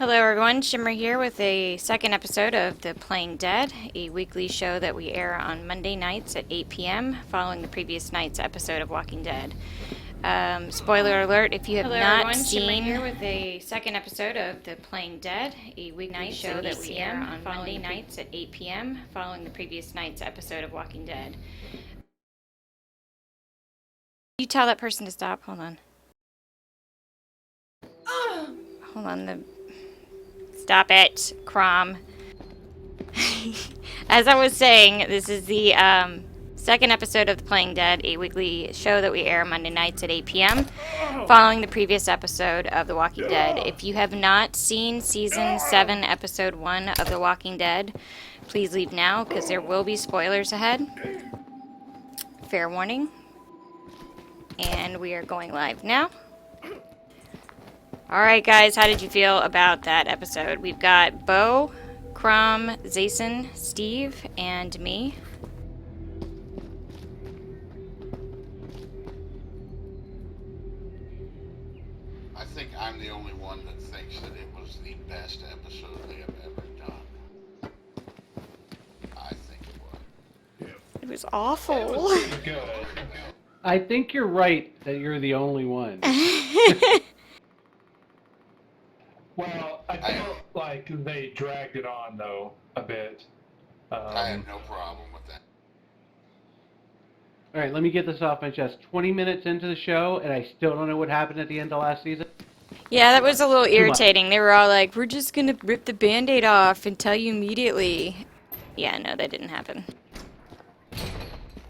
Hello everyone, Shimmer here with a second episode of The Playing Dead, a weekly show that we air on Monday nights at 8 p.m. following the previous night's episode of Walking Dead. Spoiler alert, if you have Hello not everyone, seen... Shimmer here with a second episode of The Playing Dead, a weekly show that we air on Monday nights at 8 p.m. following the previous night's episode of Walking Dead. You tell that person to stop. Hold on. Hold on. Stop it, Crom. As I was saying, this is the second episode of The Playing Dead, a weekly show that we air Monday nights at 8 p.m. following the previous episode of The Walking Dead. If you have not seen Season 7, Episode 1 of The Walking Dead, please leave now because there will be spoilers ahead. Fair warning. And we are going live now. Alright guys, how did you feel about that episode? We've got Bo, Crom, Zason, Steve, and me. I think I'm the only one that thinks that it was the best episode they have ever done. I think it was. It was awful. It was pretty good. I think you're right that you're the only one. Well, I felt like they dragged it on, though, a bit. I have no problem with that. All right, let me get this off my chest. 20 minutes into the show, and I still don't know what happened at the end of last season. Yeah, that was a little irritating. They were all like, we're just gonna rip the Band-Aid off and tell you immediately. Yeah, no, that didn't happen.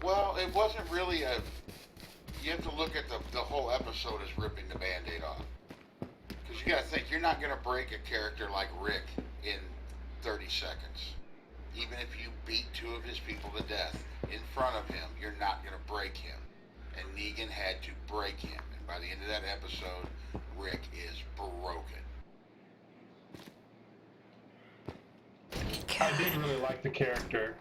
Well, it wasn't really a... You have to look at the whole episode as ripping the Band-Aid off. Because you got to think, you're not going to break a character like Rick in 30 seconds. Even if you beat 2 of his people to death in front of him, you're not going to break him. And Negan had to break him. And by the end of that episode, Rick is broken. I did really like the character,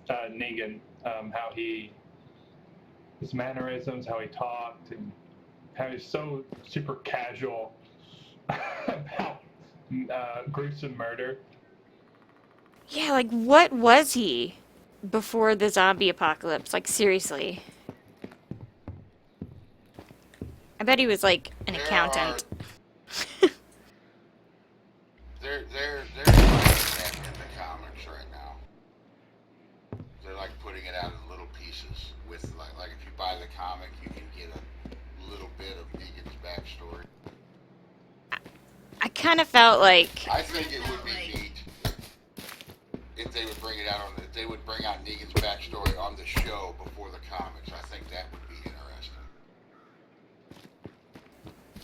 Negan, how his mannerisms, how he talked, and how he's so super casual about gruesome murder. Yeah, like, what was he before the zombie apocalypse? Like, seriously. I bet he was, like, an accountant. They're like that in the comics right now. They're like putting it out in little pieces. With like if you buy the comic, you can get a little bit of Negan's backstory. I kind of felt like... I think it would be neat if they would bring it out if they would bring out Negan's backstory on the show before the comics. I think that would be interesting.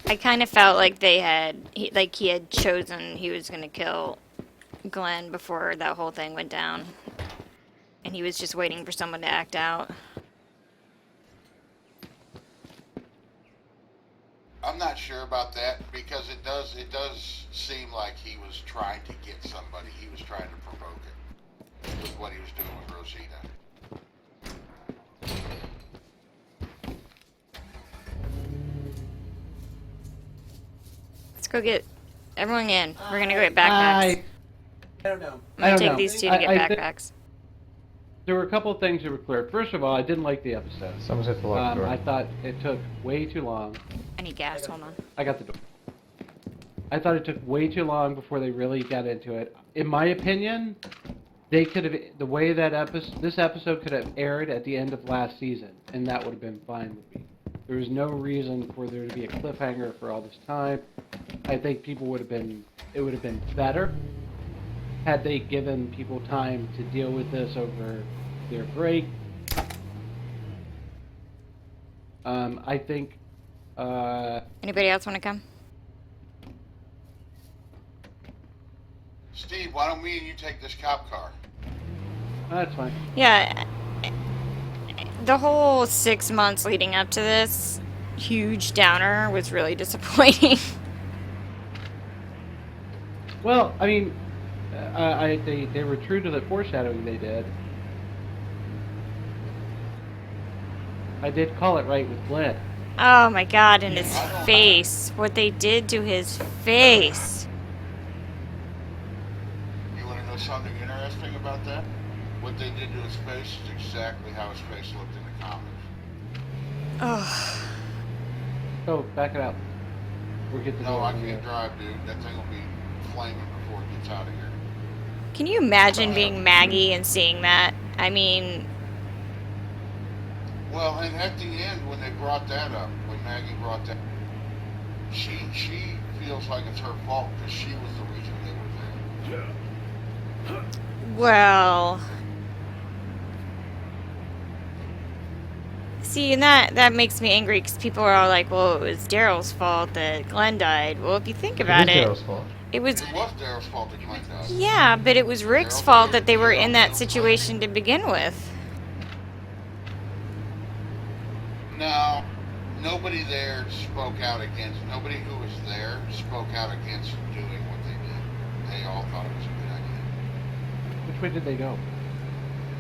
I kind of felt like he had chosen he was going to kill Glenn before that whole thing went down. And he was just waiting for someone to act out. I'm not sure about that because it does seem like he was trying to get somebody. He was trying to provoke it with what he was doing with Rosita. Let's go get everyone in. We're going to go get backpacks. I don't know. I'm going to take these 2 to get backpacks. There were a couple of things that were clear. First of all, I didn't like the episode. Someone's at the locked door. I thought it took way too long. I need gas. Hold on. I got the door. I thought it took way too long before they really got into it. In my opinion, they could have this episode could have aired at the end of last season, and that would have been fine with me. There was no reason for there to be a cliffhanger for all this time. I think it would have been better had they given people time to deal with this over their break. I think... Anybody else want to come? Steve, why don't me and you take this cop car? That's fine. Yeah. The whole 6 months leading up to this huge downer was really disappointing. Well, I mean... they were true to the foreshadowing they did. I did call it right with Glenn. Oh my god, and his I don't- face. What they did to his face. You want to know something interesting about that? What they did to his face is exactly how his face looked in the comics. Oh. Oh, back it up. We'll get the No, door. I can't drive, dude. That thing will be flaming before it gets out of here. Can you imagine being Maggie and seeing that? I mean, Well, and at the end, when they brought that up, when Maggie brought that, she feels like it's her fault because she was the reason they were there. well. See, and that makes me angry because people are all like, well, it was Daryl's fault that Glenn died. Well, if you think about it, Daryl's fault. it was. It was Daryl's fault that Glenn died. Yeah, but it was Rick's fault that they were in that situation to begin with. No, nobody there spoke out against. Nobody who was there spoke out against doing what they did. They all thought it was a good idea. Which way did they go?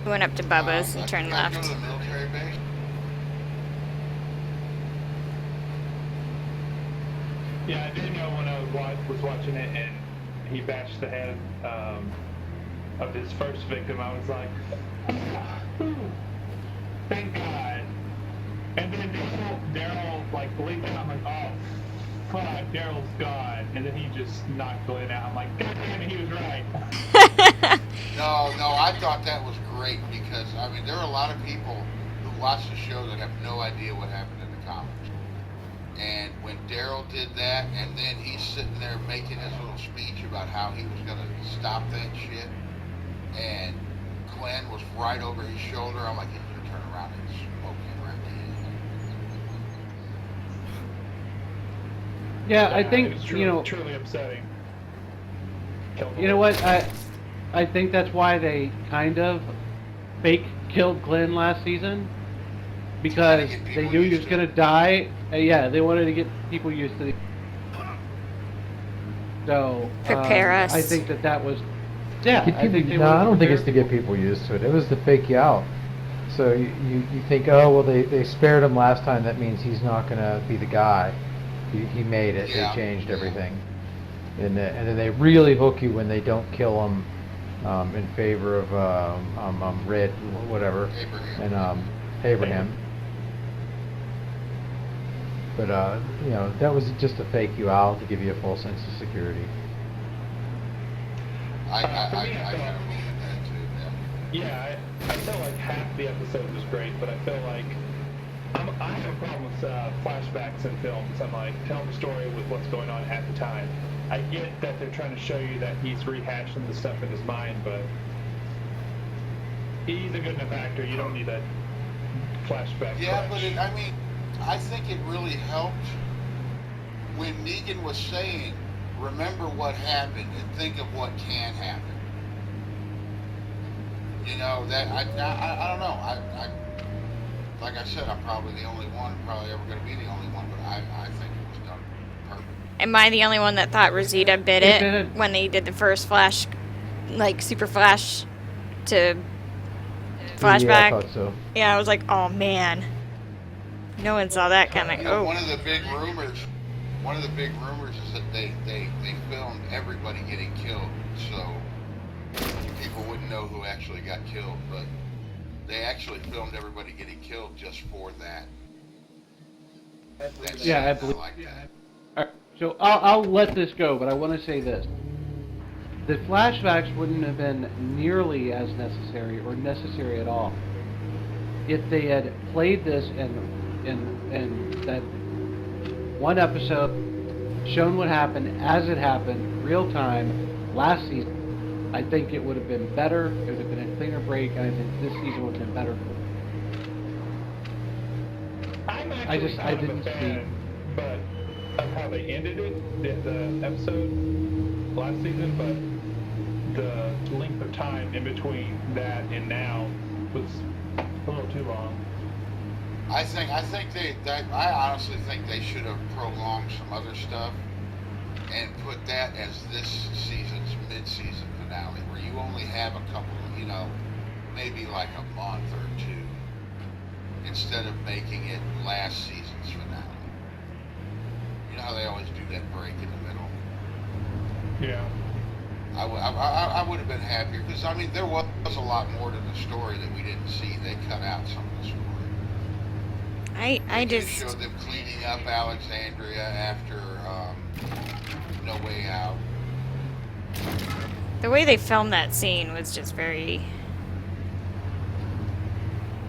We went up to Bubba's and turned Let's left. go to the military base. Yeah, I did know when I was watching it and he bashed the head of his first victim, I was like, thank God. And then Daryl like blinked and I'm like, oh, fuck, Daryl's gone. And then he just knocked Glenn out. I'm like, God damn it, he was right. No, I thought that was great because, I mean, there are a lot of people who watch the show that have no idea what happened in the comics. And when Daryl did that, and then he's sitting there making his little speech about how he was going to stop that shit, and Glenn was right over his shoulder, I'm like, he's going to turn around and smoke him right in. Yeah, I It think, was you know, truly upsetting. you know what, I think that's why they kind of fake killed Glenn last season. Because get people they knew he used was to going it. to die. Yeah, they wanted to get people used to it. So, Prepare us. I think that was... Yeah, Get I people- think they no, I wanted don't think prepare it's to get people used to it. It was to fake you out. So you think, oh, well, they spared him last time. That means he's not going to be the guy. He made it. Yeah. They changed everything. And then they really hook you when they don't kill him in favor of Red, whatever, Abraham. and Abraham. But, you know, that was just to fake you out, to give you a false sense of security. I For me, I kind thought- of believe that too, Yeah, I felt like half the episode was great, but I feel like I have a problem with flashbacks in films. I'm like, tell the story with what's going on at the time. I get that they're trying to show you that he's rehashing the stuff in his mind, but he's a good enough actor. You don't need that flashback. Yeah, but crutch. I mean, I think it really helped when Negan was saying, remember what happened and think of what can happen. You know, that, I don't know. I like I said, I'm probably the only one, probably ever going to be the only one, but I think it was done perfect. Am I the only one that thought Rosita bit They it did. when they did the first flash, like super flash to flashback? Yeah, I thought so. Yeah, I was like, oh man. No one saw that coming. You know, Oh. one of the big rumors is that they filmed everybody getting killed, so people wouldn't know who actually got killed, but they actually filmed everybody getting killed just for that. Yeah, I scene. believe- like that. All right, so I'll let this go, but I want to say this. The flashbacks wouldn't have been nearly as necessary or necessary at all if they had played this in that one episode, shown what happened as it happened, real time, last season. I think it would have been better. It would have been a cleaner break, and I think this season would have been better. I'm I actually just- I kind of didn't a fan, but of how they ended it, the episode last season, but the length of time in between that and now was a little too long. I honestly think they should have prolonged some other stuff and put that as this season's mid-season finale, where you only have a couple, you know, maybe like a month or two instead of making it last season's finale. You know how they always do that break in the middle? Yeah. I would have been happier because, I mean, there was a lot more to the story that we didn't see. They cut out some of the story. I They just showed them cleaning up Alexandria after No Way Out. the way they filmed that scene was just very,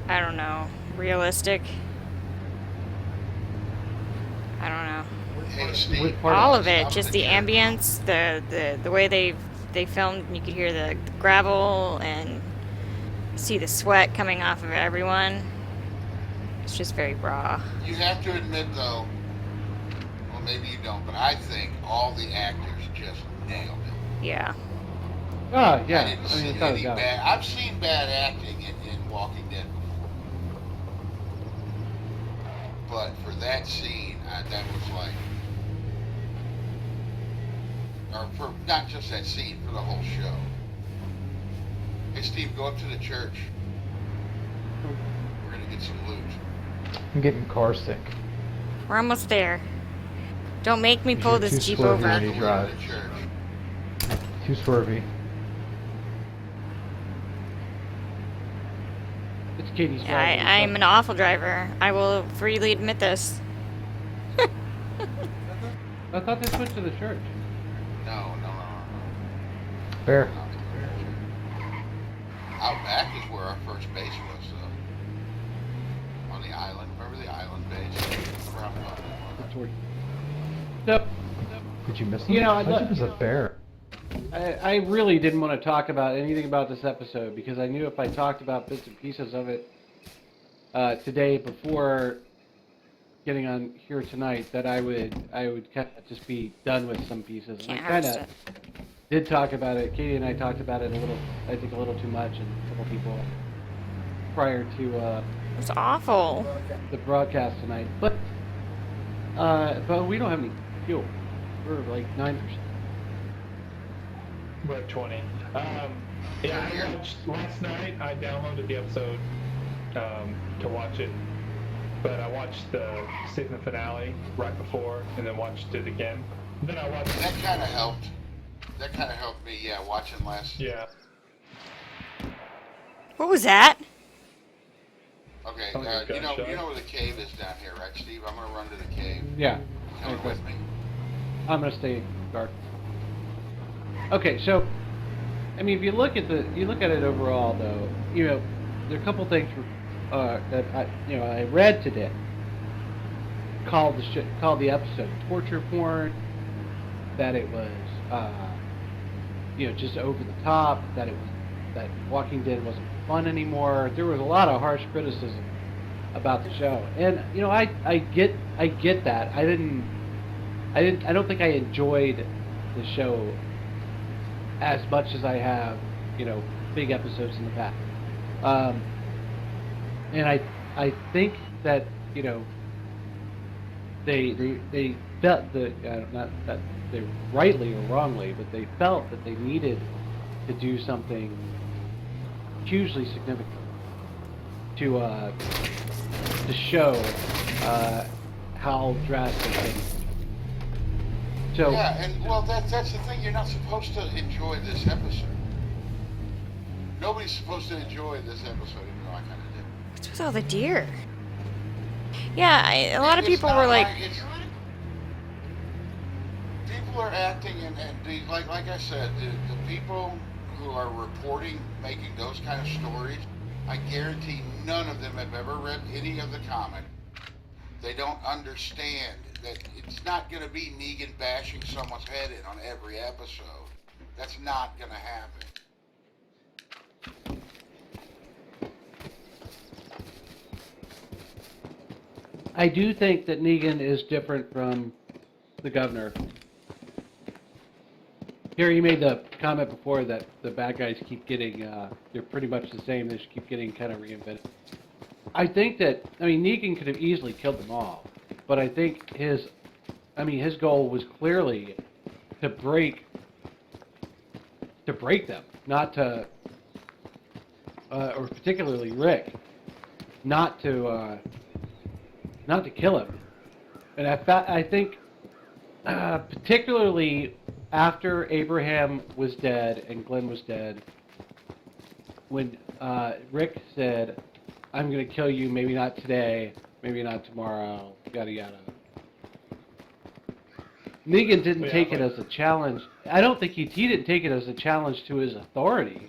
I don't know, realistic. I don't know. Hey, Steve, Which part All of of it, I'm just the the jerk. ambience, the way they filmed. You could hear the gravel and see the sweat coming off of everyone. It's just very raw. You have to admit, though, well, maybe you don't, but I think all the actors just nailed it. Yeah. Oh, yeah. I didn't I see mean, without a any doubt. bad. I've seen bad acting in Walking Dead before, but for that scene, that was like, or for not just that scene, for the whole show. Hey, Steve, go up to the church. We're gonna get some loot. I'm getting car sick. We're almost there. Don't make me You're pull too this Jeep swervy over. when you Go drive. to the church. Too swervy. It's Katie's Yeah, I'm an awful driver. I will freely admit this. I thought they switched to the church. No. Fair. Not to the church. Out back is where our first base was, on the island. Remember the island base? Remember how fun that was? Toward- So, Did you miss them? You know, I thought it was a bear. I really didn't want to talk about anything about this episode because I knew if I talked about bits and pieces of it today before getting on here tonight, that I would kind of just be done with some pieces. Can't And I kind harvest of it. did talk about it. Katie and I talked about it a little, I think a little too much, and a couple people prior to It's awful. the broadcast tonight. But we don't have any fuel. We're like 9%. We're at 20. Yeah, I watched last night. I downloaded the episode to watch it, but I watched the season finale right before, and then watched it again. Then I watched. That kind of helped. That kind of helped me, yeah, watching last. Yeah. What was that? Okay, Oh, you you know gunshot. where the cave is down here, right, Steve? I'm gonna run to the cave. Yeah. Come Okay. with me. I'm gonna stay dark. Okay, so I mean, if you look at it overall, though, you know, there are a couple things that I read today. Called the episode torture porn. That it was just over the top. That Walking Dead wasn't fun anymore. There was a lot of harsh criticism about the show, and I get that. I don't think I enjoyed the show as much as I have, big episodes in the past. And I think that, they felt not that they rightly or wrongly, but they felt that they needed to do something hugely significant to show how drastic things. So Yeah, and well, that's the thing. You're not supposed to enjoy this episode. Nobody's supposed to enjoy this episode, even though I kind of did. What's with all the deer? Yeah, a lot of It's people not were like, people are acting, and like I said, the people who are reporting, making those kind of stories, I guarantee none of them have ever read any of the comic. They don't understand that it's not going to be Negan bashing someone's head in on every episode. That's not going to happen. I do think that Negan is different from the governor. Here, you made the comment before that the bad guys keep getting, they're pretty much the same, they just keep getting kind of reinvented. I think that, Negan could have easily killed them all, but I think his goal was clearly to break them, not to, or particularly Rick. not to kill him. And I think particularly after Abraham was dead and Glenn was dead, when Rick said, "I'm going to kill you, maybe not today, maybe not tomorrow," yada yada. Negan didn't take it as a challenge. I don't think he didn't take it as a challenge to his authority.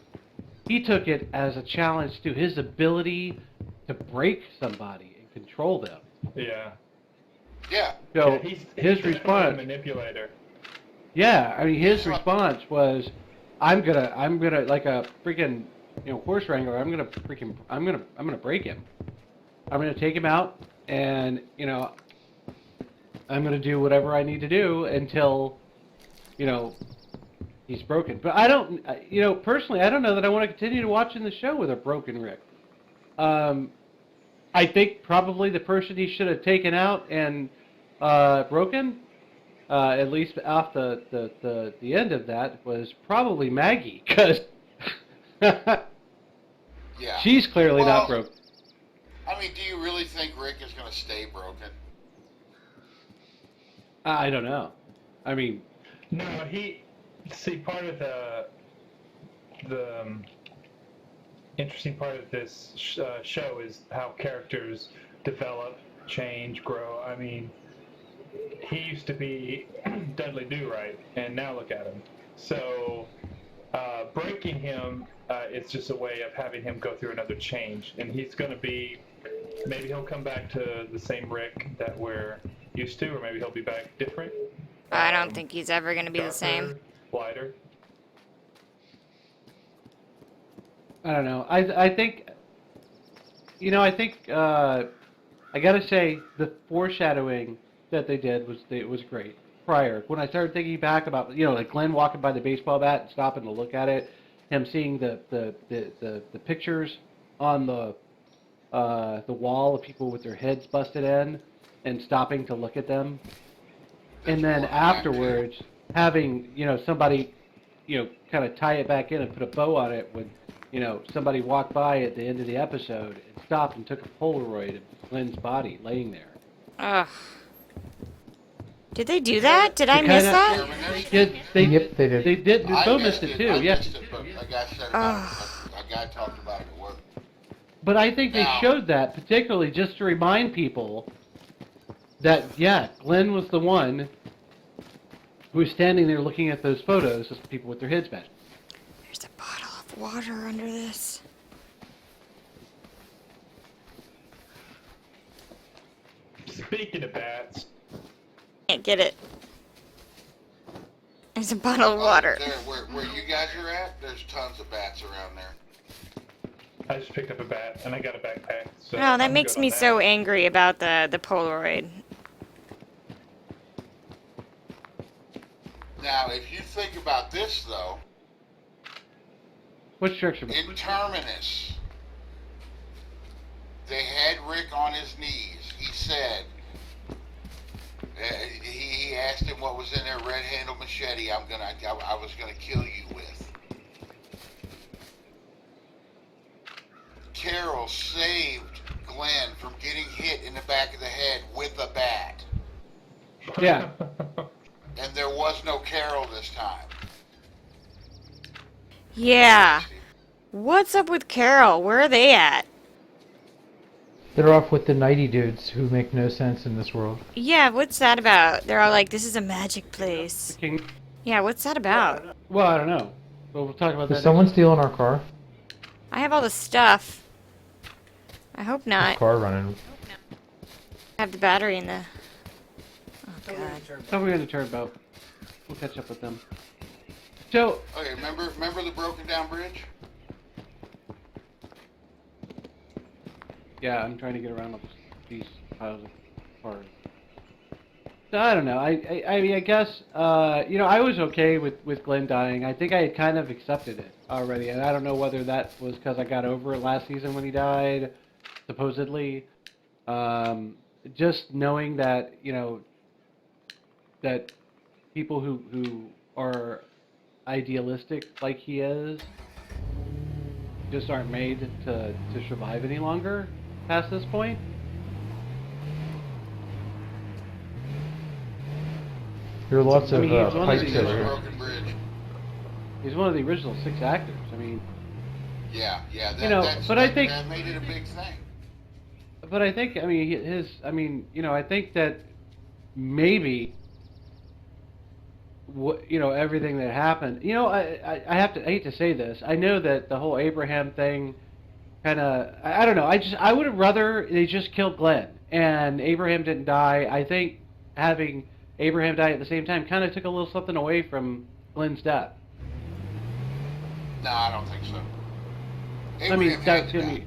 He took it as a challenge to his ability to break somebody and control them. Yeah. Yeah. So he's his definitely response, a manipulator. yeah, I mean his response was, I'm gonna like a freaking horse wrangler. I'm gonna break him. I'm gonna take him out, and I'm gonna do whatever I need to do until he's broken. But I don't, personally, I don't know that I want to continue to watching the show with a broken Rick. I think probably the person he should have taken out and broken, at least off the end of that, was probably Maggie, because Yeah. she's clearly not broken. I mean, do you really think Rick is going to stay broken? I don't know. I mean, No, part of the interesting part of this show is how characters develop, change, grow. I mean, he used to be Dudley Do-Right, and now look at him. So breaking him, it's just a way of having him go through another change, and he's going to be. Maybe he'll come back to the same Rick that we're used to, or maybe he'll be back different. I don't think he's ever going to be the Darker, same. lighter. I don't know. I think, I gotta say the foreshadowing that they did was great. Prior, when I started thinking back about like Glenn walking by the baseball bat and stopping to look at it, him seeing the pictures on the wall of people with their heads busted in, and stopping to look at them, and then afterwards having somebody kind of tie it back in and put a bow on it when somebody walked by at the end of the episode and stopped and took a Polaroid of Glenn's body laying there. Ugh. Did they do that? Did I miss that? Yep, they did. They did. Bo missed it too. Yes. A guy said about it. A guy talked about it at work. But I think they showed that particularly just to remind people that Glenn was the one who was standing there looking at those photos of people with their heads bashed. There's a bottle of water under this. Speaking of bats. Can't get it. There's a bottle of water. There, where you guys are at, there's tons of bats around there. I just picked up a bat and I got a backpack. So No, that I'm makes good on me that. so angry about the Polaroid. Now, if you think about this, though, Which direction? in Terminus, they had Rick on his knees. He said, he asked him what was in their red-handled machete I was gonna kill you with. Carol saved Glenn from getting hit in the back of the head with a bat. Yeah. And there was no Carol this time. Yeah. What's up with Carol? Where are they at? They're off with the nighty dudes who make no sense in this world. Yeah, what's that about? They're all like, this is a magic place. King. Yeah, what's that about? Well, I don't know. But we'll talk about Did that. someone steal in our car? I have all the stuff. I hope not. Car running. I have the battery in the... Oh, God. Oh, we're in the turboat. We'll catch up with them. So, Okay, remember the broken down bridge? yeah, I'm trying to get around these piles of parts. So, I don't know. I mean, I guess, I was okay with Glenn dying. I think I had kind of accepted it already, and I don't know whether that was because I got over it last season when he died, supposedly. Just knowing that, that people who are idealistic like he is just aren't made to survive any longer. past this point. There are lots I of mean, he's one of pipes the- over here. Broken bridge. He's one of the original 6 actors. I mean, Yeah, that, You know, but I think- that made it a big thing. but I think, I mean, I think that maybe, everything that happened, I hate to say this. I know that the whole Abraham thing kind of, I don't know. I would have rather they just killed Glenn and Abraham didn't die. I think having Abraham die at the same time kind of took a little something away from Glenn's death. No, I don't think so. I mean, Abraham had that's to gonna die. be.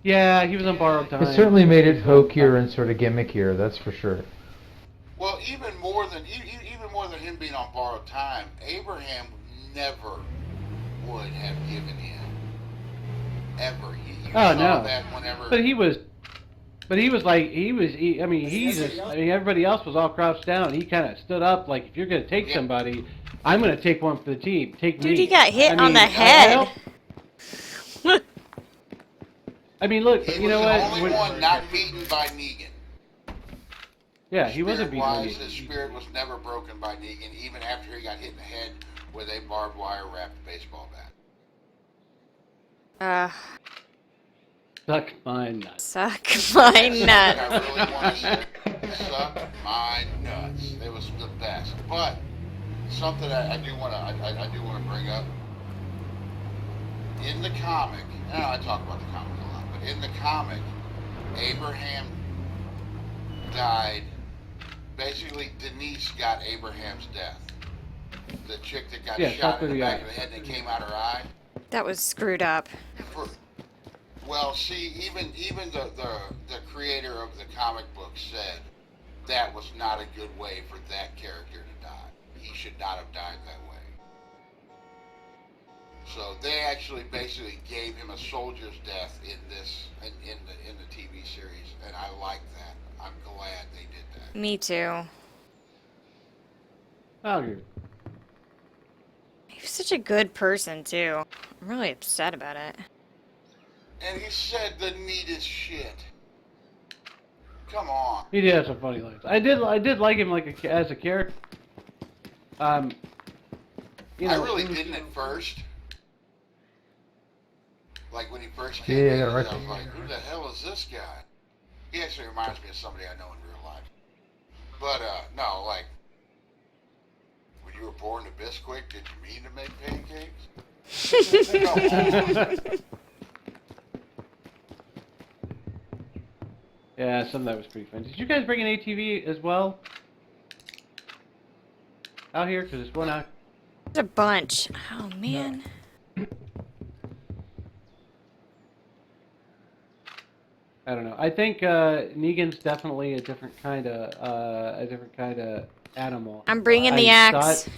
Yeah, he was on borrowed time. It certainly made it hokier and sort of gimmickier, that's for sure. Well, even more than him being on borrowed time, Abraham never would have given in. Ever. You Oh, saw no. that whenever. But he was everybody else was all crouched down. He kind of stood up like, if you're going to take Yeah. somebody, I'm going to take one for the team. Take me. Dude, he got hit on the I head. Look, He you know was what? the only one not beaten by Negan. Yeah, he wasn't beaten. Spirit-wise, his spirit was never broken by Negan, even after he got hit in the head with a barbed wire wrapped baseball bat. Suck my nuts. Suck my I nut. really want to suck my nuts. It was the best. But something I do want to bring up. In the comic, and I talk about the comic a lot, but in the comic, Abraham died. Basically, Denise got Abraham's death. The chick that got Yeah, shot shot in through the the back eye. of the head and it came out her eye. That was screwed up. Well, see, even the creator of the comic book said that was not a good way for that character to die. He should not have died that way. So they actually basically gave him a soldier's death in the TV series, and I like that. I'm glad they did that. Me too. I'll agree. He was such a good person too. I'm really upset about it. And he said the neatest shit. Come on. He did have some funny lines. I did like him as a character. I really didn't at first. Like when he first came in, I was like, who the hell is this guy? He actually reminds me of somebody I know in real life. But, no, like, when you were born to Bisquick, did you mean to make pancakes? Come on. Yeah, some of that was pretty fun. Did you guys bring an ATV as well? Out here? Because it's one out. There's a bunch. Oh man. I don't know. I think Negan's definitely a different kind of animal. I'm bringing the I axe. thought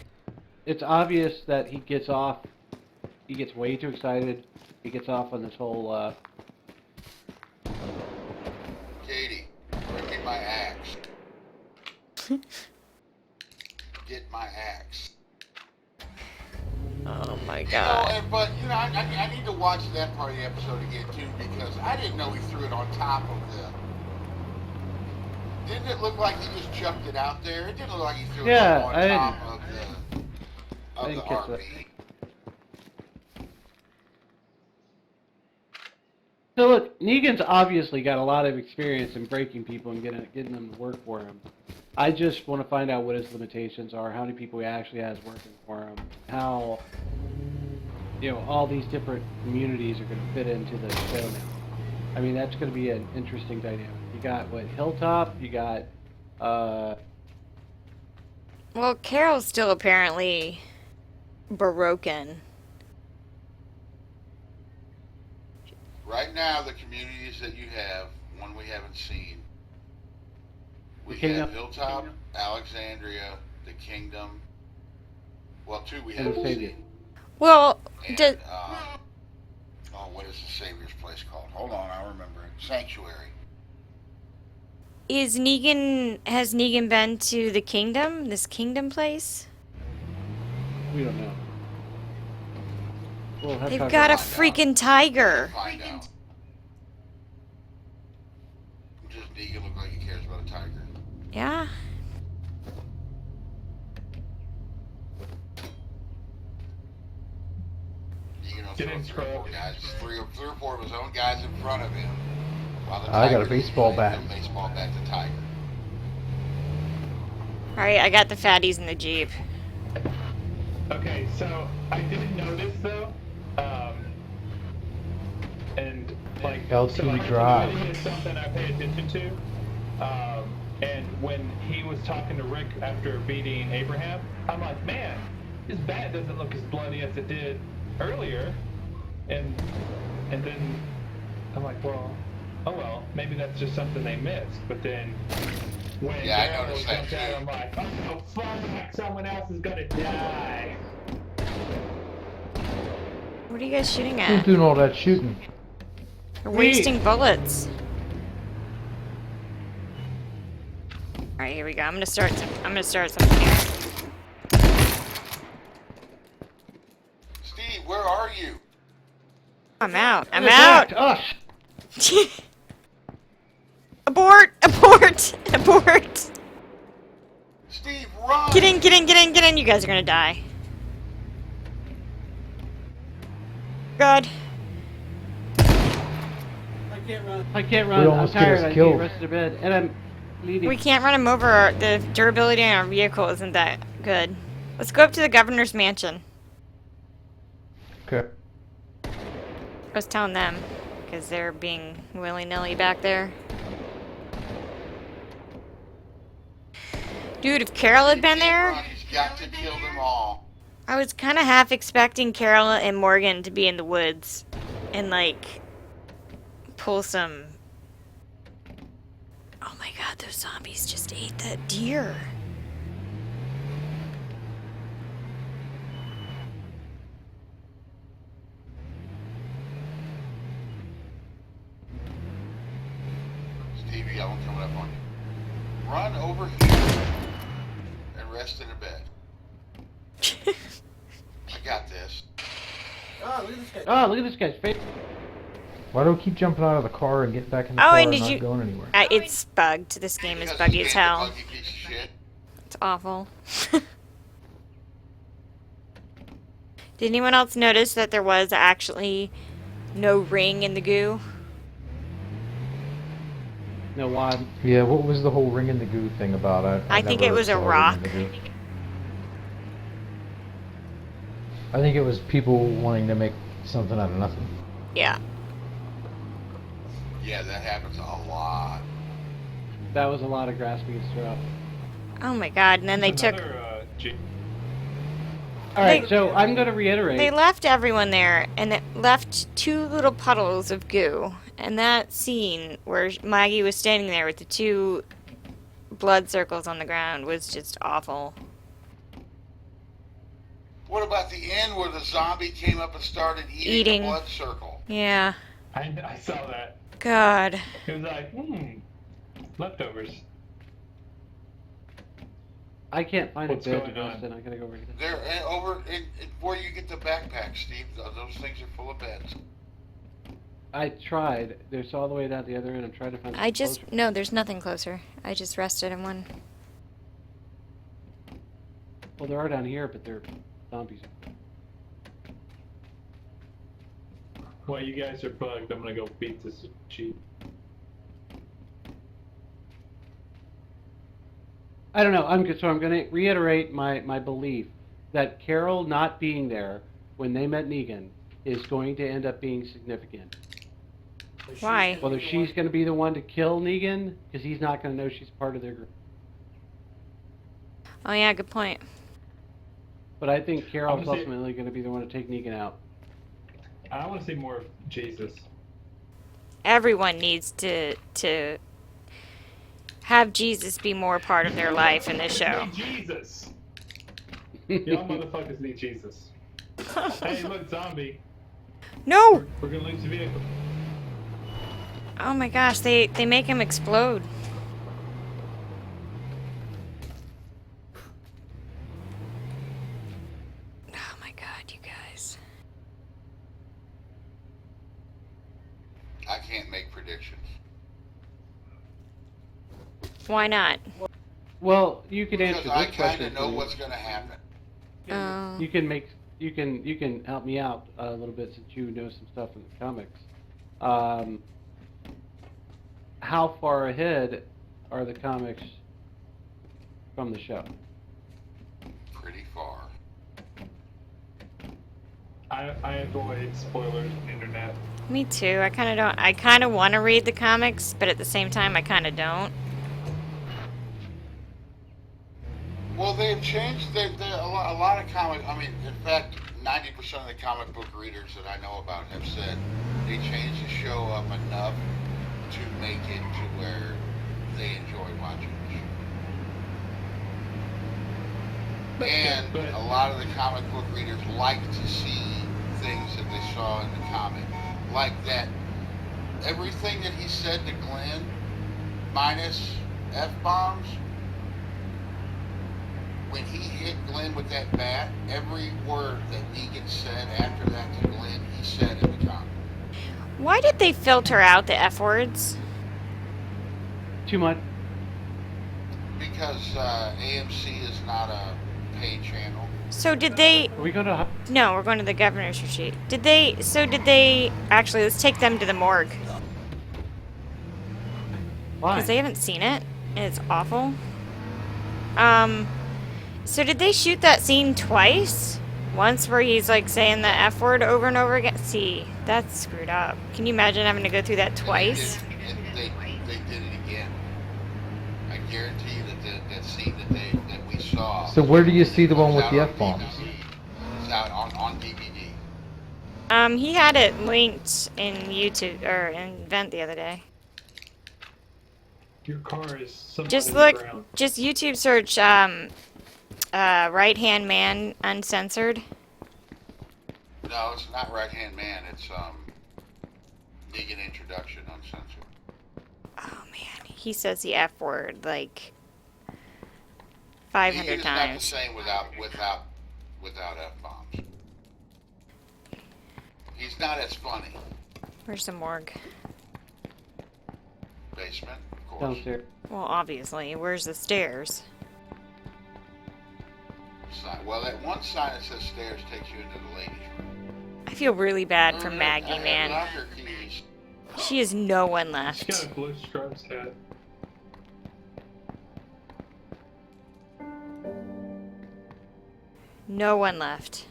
it's obvious that he gets way too excited. He gets off on this whole. Katie, bring me my axe. Get my axe. Oh my You know, god. but, I need to watch that part of the episode again, too, because I didn't know he threw it on top of the... Didn't it look like he just chucked it out there? It didn't look like he threw it on top of the RV. So look, Negan's obviously got a lot of experience in breaking people and getting them to work for him. I just want to find out what his limitations are, how many people he actually has working for him, how all these different communities are going to fit into the show now. I mean, that's going to be an interesting dynamic. You got Hilltop, you got Well, Carol's still apparently broken. Right now, the communities that you have, one we haven't seen, we Kingdom. have Hilltop, Alexandria, the Kingdom. Well, two we And haven't Savior. seen. Well, And, does, what is the Savior's place called? Hold on, I'll remember it. Sanctuary. has Negan been to the kingdom? This kingdom place? we don't know. We'll have They've to got a talk freaking tiger. Find out. Negan look like he cares about a tiger. Yeah. Negan will Get throw in, three or Scrub. four guys, three or four of his own guys in front of him. While the I got a tiger's baseball usually bat. a baseball bat to tiger. Alright, I got the fatties in the Jeep. Okay, so I didn't know this though, and like LT so Drive. continuity is something I pay attention to. And when he was talking to Rick after beating Abraham, I'm like, man, his bat doesn't look as bloody as it did earlier. And then I'm like, well, oh well, maybe that's just something they missed. But then when Yeah, I Daryl noticed that jumped out, too. I'm like, oh fuck, someone else is gonna die. What are you guys shooting Who's at? doing all that shooting? You're wasting bullets. Alright, here we go. I'm gonna start something here. Steve, where are you? I'm out. I'm out! Us! Abort! Abort! Abort! Steve, run! Get in, get in, get in, get in! You guys are gonna die. God. I can't We run. I'm almost get tired. us I need killed. to rest to bed. And I'm bleeding. We can't run him over. The durability on our vehicle isn't that good. Let's go up to the governor's mansion. Okay. I was telling them, because they're being willy-nilly back there. Dude, if Carol had been there, Run, he's got to kill them all. I was kind of half expecting Carol and Morgan to be in the woods and, like, pull some... Oh my god, those zombies just ate that deer. Stevie, I'm coming up on you. Run over here and rest in a bed. I got this. Oh, look at this guy's face. Why do we keep jumping out of the car and get back in the Oh, car and and did not you- going anywhere? It's bugged. This game is Because buggy he's as being a hell. buggy piece of shit. It's awful. Did anyone else notice that there was actually no ring in the goo? No wad. Yeah, what was the whole ring in the goo thing about? I think never it was a saw ring in rock. the goo. I think it was people wanting to make something out of nothing. Yeah. Yeah, that happens a lot. That was a lot of grasping at straw. Oh my god, and then they took... Alright, They- so I'm going to reiterate. They left everyone there, and it left 2 little puddles of goo. And that scene where Maggie was standing there with the 2 blood circles on the ground was just awful. What about the end where the zombie came up and started eating Eating. the blood circle? Yeah. I saw that. God. It was like, leftovers. I can't find What's a bed going to on? rest in. I gotta go over here. They're over in where you get the backpack, Steve. Those things are full of beds. I tried. They're all the way down the other end. I'm trying to find. I just... No, there's nothing closer. I just rested in one. Well, there are down here, but they're zombies. While you guys are bugged, I'm gonna go beat this Jeep. I don't know. So I'm going to reiterate my belief that Carol not being there when they met Negan is going to end up being significant. Why? Whether she's going to be the one to kill Negan, because he's not going to know she's part of their group. Oh yeah, good point. But I think Carol's Honestly- ultimately going to be the one to take Negan out. I want to see more of Jesus. Everyone needs to have Jesus be more part of their life in this show. Need Jesus. Y'all motherfuckers need Jesus. Hey, look, zombie. No! We're gonna lose the vehicle. Oh my gosh, they make him explode. Oh my god, you guys. I can't make predictions. Why not? Well, you can answer Because I this kind question. of know for me. what's going to happen. Oh. You can help me out a little bit since you know some stuff in the comics. How far ahead are the comics from the show? Pretty far. I avoid spoilers on the internet. Me too. I kind of don't. I kind of want to read the comics, but at the same time, I kind of don't. Well, they've changed. A lot of comic. I mean, in fact, 90% of the comic book readers that I know about have said they changed the show up enough to make it to where they enjoy watching the show. And a lot of the comic book readers like to see things that they saw in the comic, like that. Everything that he said to Glenn, minus F-bombs. When he hit Glenn with that bat, every word that Negan said after that to Glenn, he said in the comic. Why did they filter out the F words? Too much. Because AMC is not a paid channel. So did they? Are we going to? No, we're going to the governor's retreat. Did they? So did they? Actually, let's take them to the morgue Why? because they haven't seen it and it's awful. So did they shoot that scene twice? Once where he's like saying the F word over and over again? See, that's screwed up. Can you imagine having to go through that twice? They did it again. I guarantee you that scene that we saw. So where do you see the one with the was out on F-bombs? DVD. It's out on DVD. He had it linked in YouTube or in Vent the other day. Your car is somewhat Just in the look, ground. just YouTube search Right Hand Man Uncensored. No, it's not Right Hand Man. It's Negan Introduction Uncensored. Oh man, he says the F word like 500 Negan is not the times. same without F-bombs. He's not as funny. Where's the morgue? Basement, of course. Downstairs. Well, obviously. Where's the stairs? Well, that one sign that says stairs takes you into the ladies' room. I feel really bad for I Maggie, have man. locker keys. She has no one She's left. got a blue stripes hat. No one left.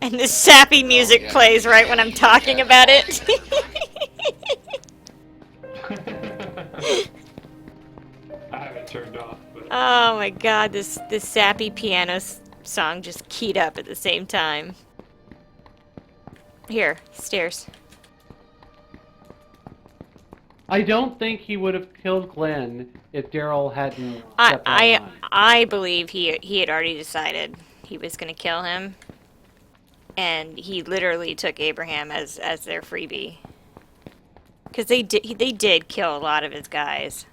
And this sappy music yeah. plays right when I'm talking about it. I have it turned off, but Oh my god, this sappy piano song just keyed up at the same time. Here, stairs. I don't think he would have killed Glenn if Daryl hadn't stepped out of line. I believe he had already decided he was gonna kill him, and he literally took Abraham as their freebie. Because they did kill a lot of his guys.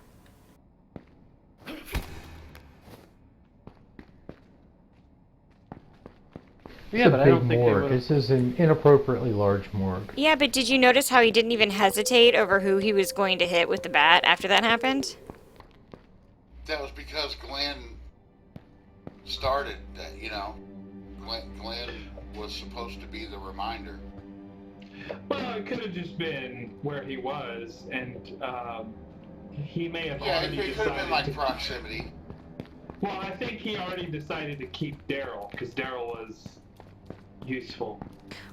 Yeah, It's but a I don't big think they morgue. would have. This is an inappropriately large morgue. Yeah, but did you notice how he didn't even hesitate over who he was going to hit with the bat after that happened? That was because Glenn started that, you know. Glenn was supposed to be the reminder. well, it could have just been where he was, and he may have Yeah, already it could have been like decided. proximity. Well, I think he already decided to keep Daryl because Daryl was useful.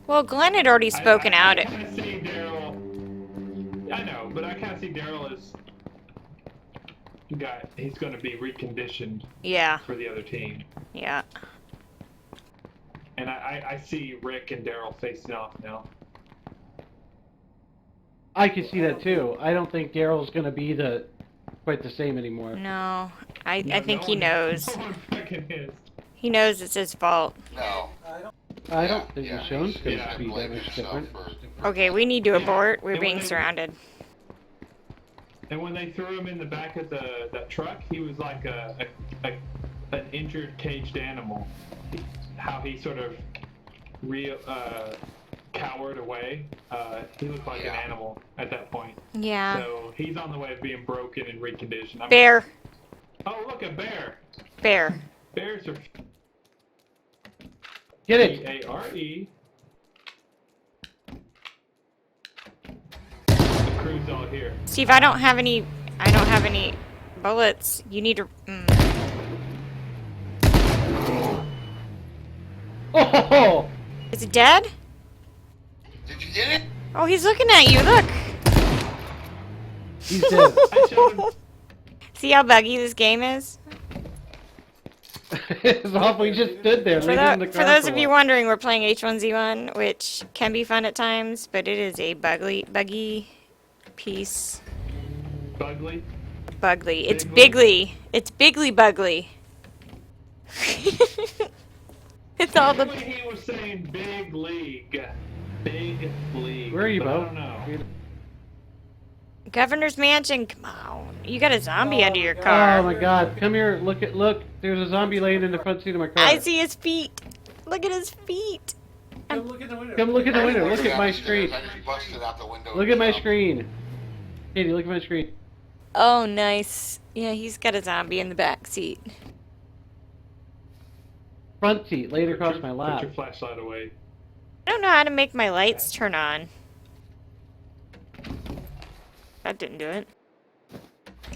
Well, Glenn had already spoken out. I kind of see Daryl. I know, but I kind of see Daryl as guy. He's going to be reconditioned Yeah, for the other team, yeah. and I see Rick and Daryl facing off now. I could see that too. I don't think Daryl's going to be quite the same anymore. No, I No, think no he one- knows. No one fucking is. He knows it's his fault. No. I don't think yeah, Michonne's going yeah, to be that blame much himself different. for- Okay, we need to abort. We're And being when they- surrounded. And when they threw him in the back of that truck, he was like an injured caged animal. How he sort of cowered away. He looked like an animal at that point. Yeah. So he's on the way of being broken and reconditioned. Bear. Oh, look, a bear. Bear. Bears are Get it! Beare. The crew's all here. Steve, I don't have any bullets. You need to. Oh! Is it dead? Did you get it? Oh, he's looking at you. Look. He's dead. I showed him. See how buggy this game is? It's awful. He just stood there. For those of you wondering, we're playing H1Z1, which can be fun at times, but it is a buggy piece. Bugly. Bugly. It's Bigly. bigly. It's bigly bugly. It's all the. Apparently he was saying big league. Big league. Where are you, but Bo? I don't know. Governor's Mansion. Come on. You got a zombie under your car. Oh my God! Come here. Look! There's a zombie laying in the front seat of my car. I see his feet. Look at his feet. Come look at the window. Look at my screen. I just busted out the window. Look at my screen. Katie, look at my screen. Oh, nice. Yeah, he's got a zombie in the back seat. Front seat, laid across my lap. Put your flashlight away. I don't know how to make my lights turn on. That didn't do it.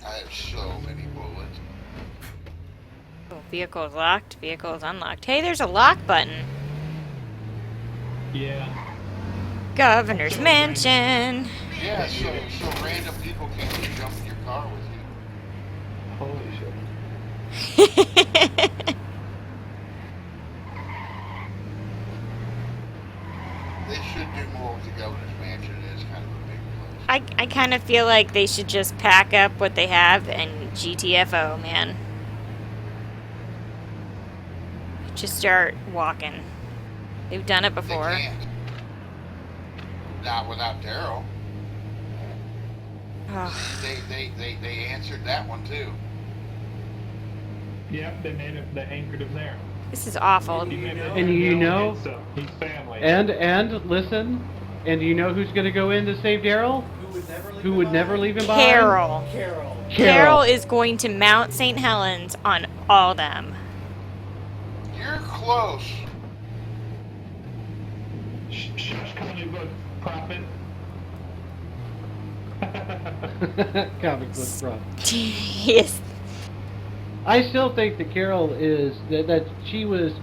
I have so many bullets. Oh, vehicle is locked. Vehicle is unlocked. Hey, there's a lock button. Yeah. Governor's Mansion. Yeah, so random people can't just jump in your car with you. Holy shit. They should do more with the governor's mansion. It is kind of a big place. I kind of feel like they should just pack up what they have and GTFO, man. Just start walking. They've done it They before. can't. Not without Daryl. Ugh. They answered that one too. Yep, they made it. They anchored him there. This is awful. And you know, he's family. and listen, and you know who's gonna go in to save Daryl? Who would never leave him behind? Carol. Carol is going to Mount St. Helens on all them. You're close. Shush, comic book prophet. Comic book prop. Yes. I still think that Carol is that she was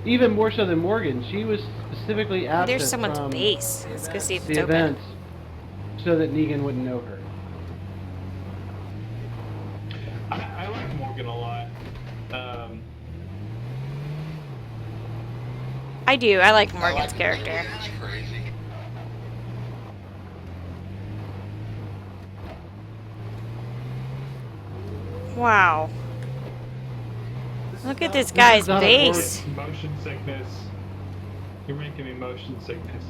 even more so than Morgan. She was specifically absent There's someone's from base. Let's go see if it's the open. events so that Negan wouldn't know her. I like Morgan a lot. I do. I like I Morgan's like it. character. It's crazy. Wow. Look at this guy's not a base. Motion sickness. You're making me motion sickness.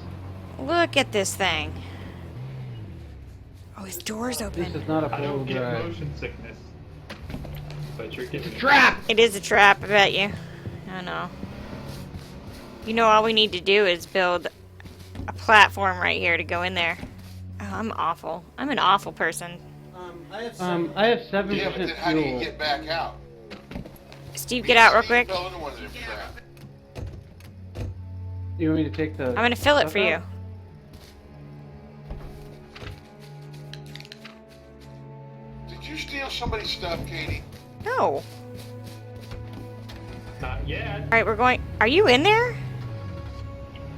Look at this thing. Oh, his door's This open. is not a I don't full get drive. motion sickness. But you're getting it. Trap! It is a trap, I bet you. I know. You know, all we need to do is build a platform right here to go in there. Oh, I'm awful. I'm an awful person. I have Yeah, but 7% then how do you fuel. get back out? Steve, get out real quick. Fell into one of them traps. You want me to take the? I'm gonna fill it stuff for you. out? Did you steal somebody's stuff, Katie? No. Not yet. All right, we're going. Are you in there?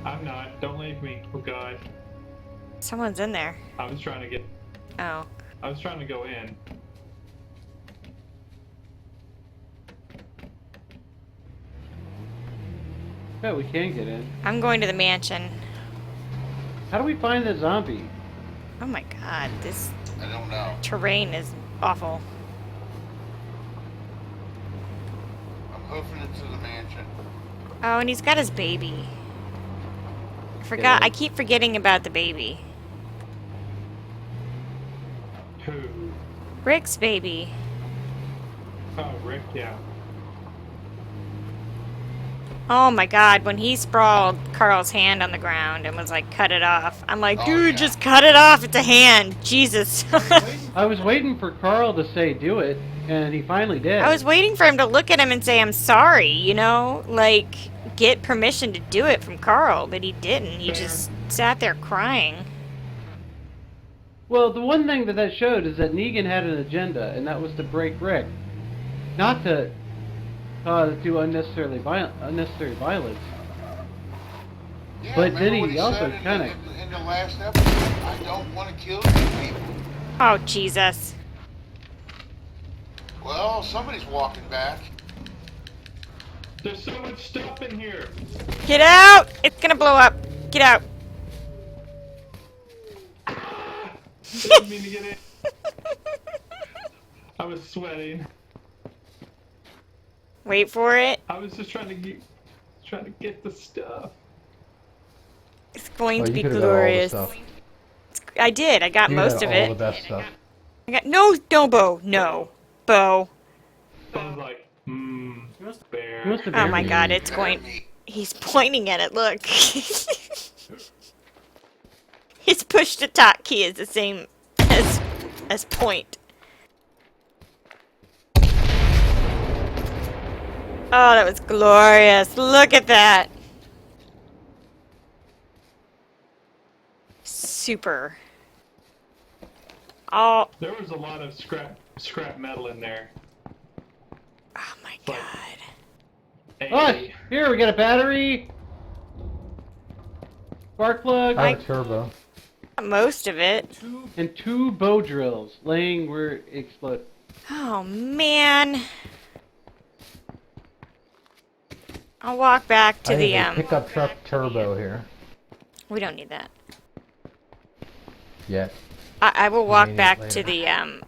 I'm not. Don't leave me. Oh God. Someone's in there. I was trying to get. Oh. I was trying to go in. Yeah, we can get in. I'm going to the mansion. How do we find the zombie? Oh my god, this I don't know. terrain is awful. I'm hoofing it to the mansion. Oh, and he's got his baby. I forgot. Yeah. I keep forgetting about the baby. Who? Rick's baby. Oh, Rick. Yeah. Oh my god, when he sprawled Carl's hand on the ground and was like, cut it off. I'm like, Oh, dude, yeah. just cut it off. It's a hand. Jesus. I was waiting for Carl to say do it, and he finally did. I was waiting for him to look at him and say, I'm sorry, you know? Like, get permission to do it from Carl, but he didn't. He just sat there crying. Well, the one thing that showed is that Negan had an agenda, and that was to break Rick. Not to do unnecessary violence. Yeah, But remember then what he also said kinda- in the last episode, I don't want to kill you people. Oh, Jesus. Well, somebody's walking back. There's so much stuff in here. Get out! It's gonna blow up. Get out. Didn't mean to get in. I was sweating. Wait for it. I was just trying to get the stuff. It's going Oh, to you be could've got all the glorious. stuff. I did. I got You most got of all it. the best stuff. I got no, Bo. No. Bo. I was like, bear. He must have Oh my buried god, me. it's going. He's pointing at it. Look. His push to talk key is the same as point. Oh, that was glorious. Look at that. Super. Oh, There was a lot of scrap metal in there. oh my god. Oh, here we got a battery, spark plug, I have a turbo. Most of it. and 2 bow drills laying where it exploded. Oh man. I'll walk back to I the have a pickup truck turbo here. we don't need that. Yet. I will walk need it back later. to the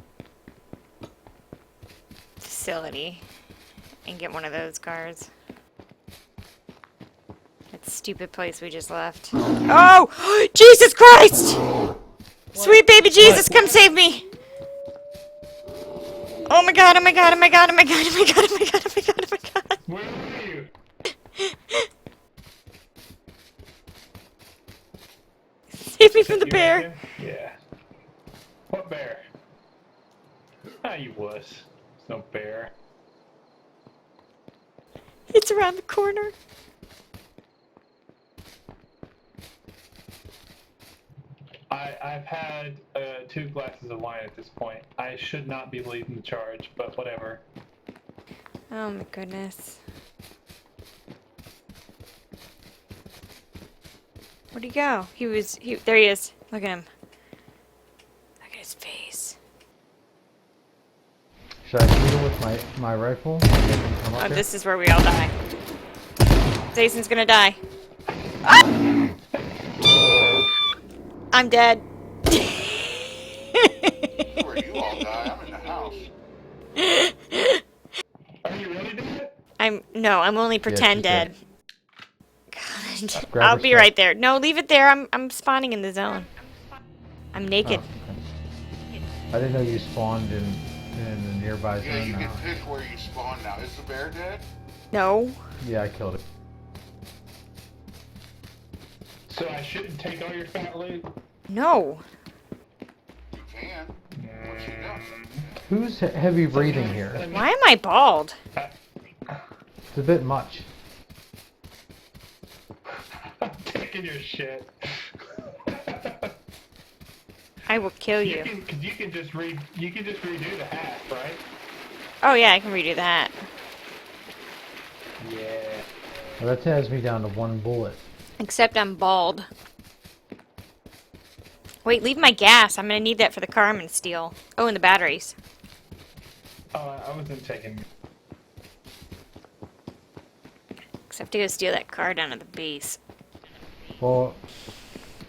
facility and get one of those cars. That stupid place we just left. Oh! Jesus Christ! Sweet baby Jesus, come save me! Oh my god, oh my god, oh my god, oh my god, oh my god, oh my god, oh my god, oh my god. Where are you? Save me from the You bear. right there? Yeah. What bear? Ah, you wuss. It's no bear. It's around the corner. I've had 2 glasses of wine at this point. I should not be leading the charge, but whatever. Oh my goodness. Where'd he go? There he is. Look at him. Look at his face. Should I shoot him with my rifle? Come up Oh, here? this is where we all die. Jason's gonna die. Ah! I'm dead. Where you all die, I'm in the house. Are you really dead? I'm only pretend she's dead. dead. God, Grab I'll her be stuff. right there. No, leave it there. I'm spawning in the zone. I'm naked. Oh, okay. I didn't know you spawned in the nearby Yeah, zone you can now. pick where you spawn now. Is the bear dead? No. Yeah, I killed it. So I shouldn't take all your fat loot? No. You can. What you done? Who's heavy breathing here? Why am I bald? It's a bit much. I'm taking your shit. I will kill you. You can just redo the hat, right? Oh yeah, I can redo that. Yeah. Well, that has me down to 1 bullet. Except I'm bald. Wait, leave my gas. I'm gonna need that for the car I'm gonna steal. Oh, and the batteries. Oh, I wasn't taking. Except to go steal that car down at the base. Well,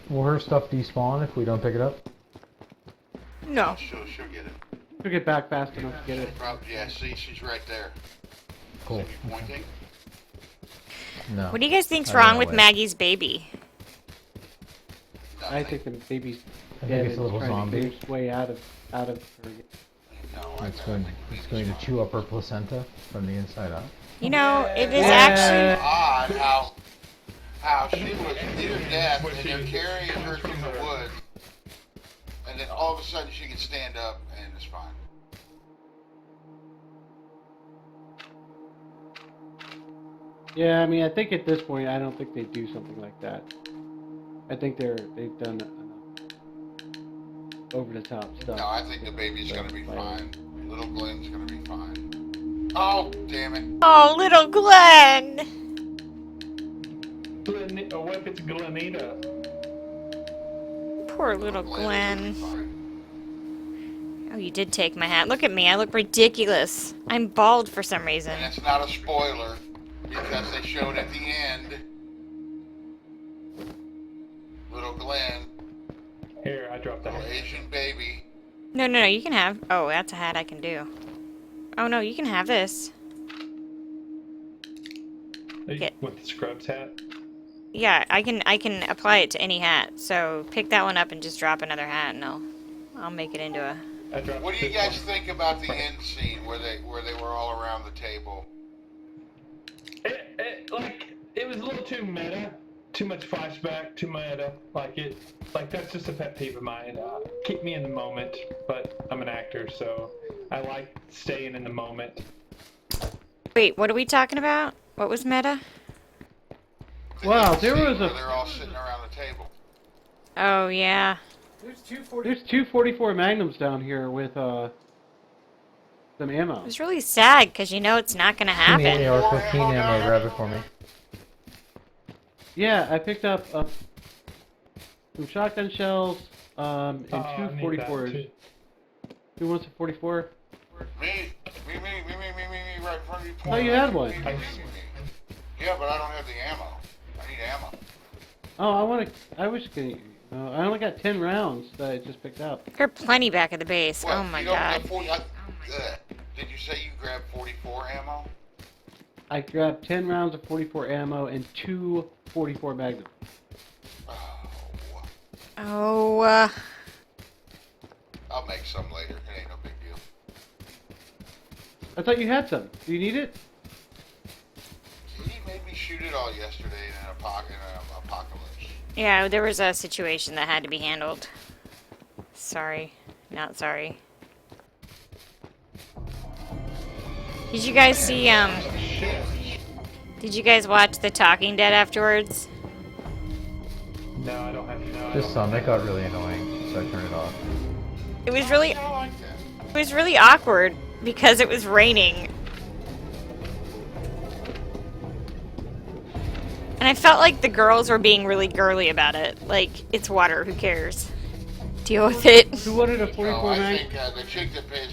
will her stuff despawn if we don't pick it up? No. She'll get it. We'll get back fast enough to get it. Probably, yeah, see, she's right there. Cool. See me pointing? No. What do you guys think's I ran wrong with away. Maggie's baby? I think the baby's I dead think it's a and little trying to zombie. get his way out of her. No, It's going to chew up her placenta from the inside out. You know, it is Yeah. actually... Odd how she was near death and they're carrying her through the woods, and then all of a sudden she can stand up and it's fine. Yeah, I mean, I think at this point, I don't think they do something like that. I think they've done enough over the top stuff. No, I think the baby's gonna be fine. Little Glenn's gonna be fine. Oh, damn it. Oh, little Glenn! What if it's Glenita? Poor little Glenn Glenn. is gonna be fine. Oh, you did take my hat. Look at me. I look ridiculous. I'm bald for some reason. And it's not a spoiler because they showed at the end little Glenn, Here, I dropped that. little Asian baby. No, no, no. You can have... Oh, that's a hat I can do. Oh, no. You can have this. Get- With the Scrubs hat? Yeah, I can apply it to any hat. So pick that one up and just drop another hat, and I'll make it into a... I dropped What do you this guys one. think about the end scene where they were all around the table? It was a little too meta. Too much flashback, too meta. That's just a pet peeve of mine. Keep me in the moment, but I'm an actor, so I like staying in the moment. Wait, what are we talking about? What was meta? The Wow, end there scene was where a- they're all sitting around the table. Oh, yeah. There's 244 Magnums down here with some ammo. It was really sad, because you know it's not going to Give me happen. AR-15 ammo, grab it for me. Yeah, I picked up some shotgun shells and Oh, I two need 44s. that too. Who wants a 44? Me, right in front of you. Oh, you had one. Me. Yeah, but I don't have the ammo. I need ammo. Oh, I was gonna. I only got 10 rounds that I just picked up. There are plenty back at the base. What, Oh, my you don't God. have 40, did you say you grabbed 44 ammo? I grabbed 10 rounds of 44 ammo and two 44 Magnums. Oh, Oh, I'll make some later. It ain't no big deal. I thought you had some. Do you need it? He made me shoot it all yesterday in an apocalypse. yeah, there was a situation that had to be handled. Sorry. Not sorry. Did you guys see, Did you guys watch The Talking Dead afterwards? No, I don't have to. Just some. It got really annoying, so I turned it off. It was really... I like that. It was really awkward because it was raining. And I felt like the girls were being really girly about it. Like, it's water, who cares? Deal with it. Who wanted a No, 44 I Mag? think the chick that plays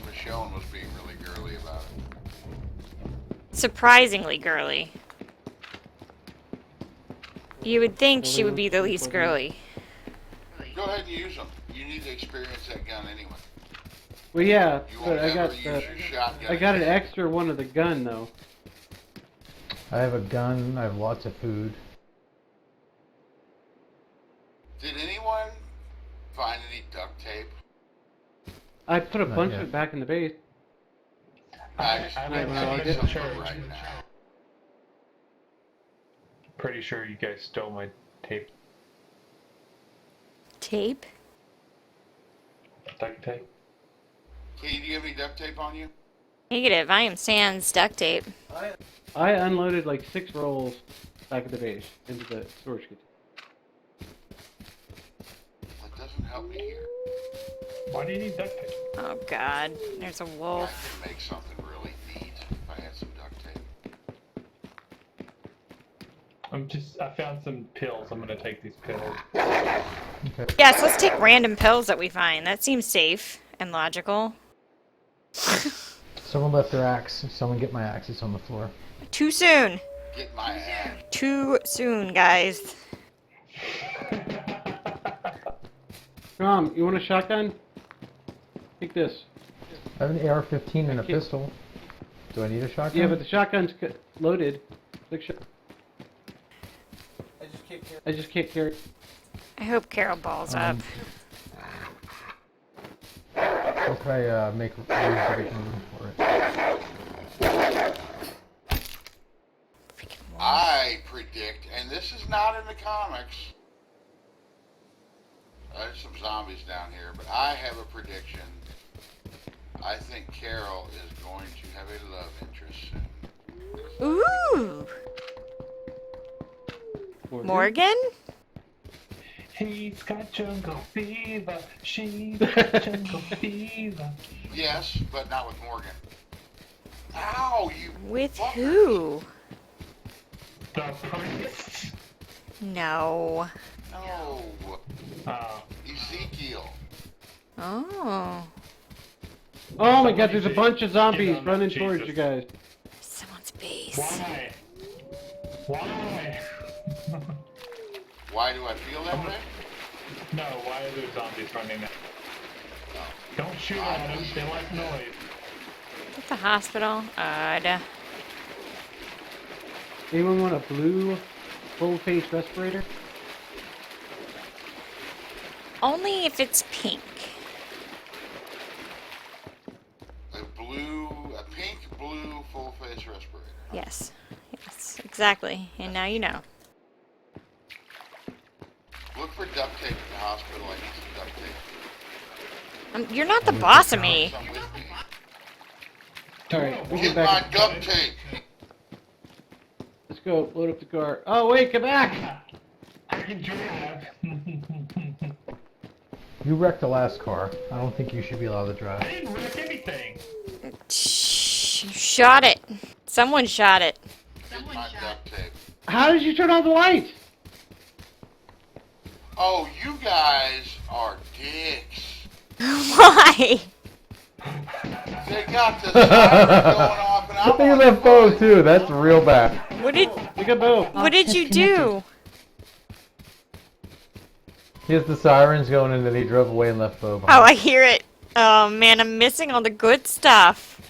Michonne was being really girly about it. Surprisingly girly. You would think she would be the least girly. Go ahead and use them. You need to experience that gun anyway. Well, yeah, You but won't I got ever use your shotgun. I got an again. extra one of the gun though. I have a gun. I have lots of food. Did anyone find any duct tape? I put a Not bunch yet. of it back in the base. I I need did. some right now. Pretty sure you guys stole my tape. Tape? Duct tape. Katie, do you have any duct tape on you? Negative. I am sans duct tape. I unloaded like 6 rolls back at the base into the storage container. That doesn't help me here. Why do you need duct tape? Oh, God. There's a I wolf. could make something really neat if I had some duct tape. I found some pills. I'm gonna take these pills. Yes, let's take random pills that we find. That seems safe and logical. Someone left their axe. Someone get my axe. It's on the floor. Too soon. Get my ass. Too soon, guys. Tom, you want a shotgun? Take this. I have an AR-15 and a Okay. pistol. Do I need a shotgun? Yeah, but the shotgun's loaded. Look, I just can't carry. I hope Carol balls up. What Or can I make room for it? I predict, and this is not in the comics. There's some zombies down here, but I have a prediction. I think Carol is going to have a love interest soon. Ooh. Morgan? He's got jungle fever. She's got jungle fever. Yes, but not with Morgan. Ow, you With fucker. who? The priest. No. No. Oh. Ezekiel. Oh. Oh my god, there's a Somebody bunch of zombies get on running Jesus. towards you guys. Someone's base. Why? Why? Why do I feel that way? No, why are there zombies running now? Don't shoot at them, they like noise. At the hospital. Odd. Anyone want a blue full face respirator? Only if it's pink. A pink, blue, full face respirator. Yes. Yes, exactly. And now you know. Look for duct tape at the hospital. I need some duct tape. You're not the boss of me. Some with me. Alright, we Get get my back. duct tape. Let's go, load up the car. Oh wait, come back! I can drive. You wrecked the last car. I don't think you should be allowed to I drive. didn't wreck anything. Shh, you shot it. Someone shot it. Get my duct tape. How did you turn on the light? Oh, you guys are dicks. Why? They got the siren going off, and I'm They on left foot. both too. That's real bad. What did Look at both. what did you do? He has the sirens going, and then he drove away and left Bo Oh, behind. I hear it. Oh man, I'm missing all the good stuff.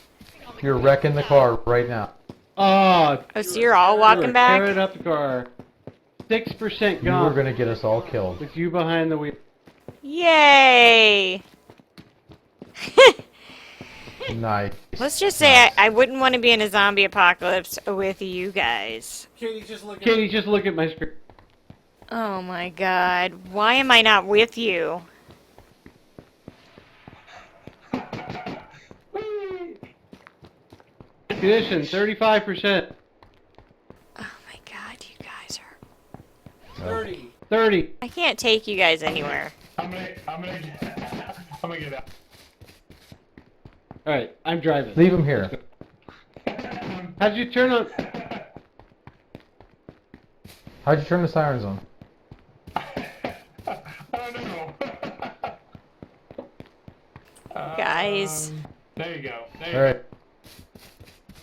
You're wrecking the car right now. Oh, Oh, so you're all walking back? tearing up the car. 6% You were gone. gonna get us all killed. With you behind the wheel. Yay! Nice. Let's just say I wouldn't want to be in a zombie apocalypse with you guys. Katie, just look at my screen. Oh my god, why am I not with you? Condition, 35%. Oh my god, you guys are... 30. I can't take you guys anywhere. I'm gonna get out. Alright, I'm driving. Leave him here. How'd you turn on... How'd you turn the sirens on? Oh no. Guys. There you go. There you All go. right.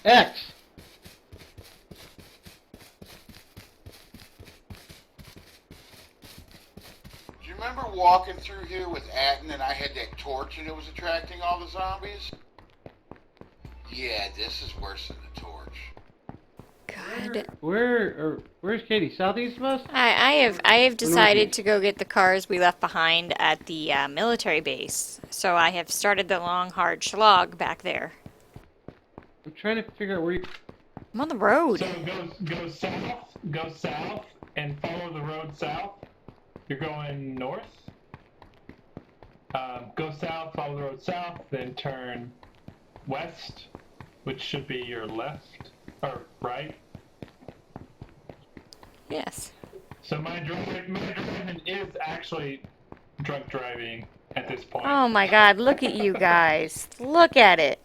X! Do you remember walking through here with Atten and I had that torch and it was attracting all the zombies? Yeah, this is worse than the torch. God. Where's Katie? Southeast of us? I have decided to go get the cars we left behind at the military base. So I have started the long, hard slog back there. I'm trying to figure out where you... I'm on the road. So go south, and follow the road south. You're going north. Go south, follow the road south, then turn west, which should be your left or right. Yes. So my driving is actually drunk driving at this point. Oh my god, look at you guys. Look at it.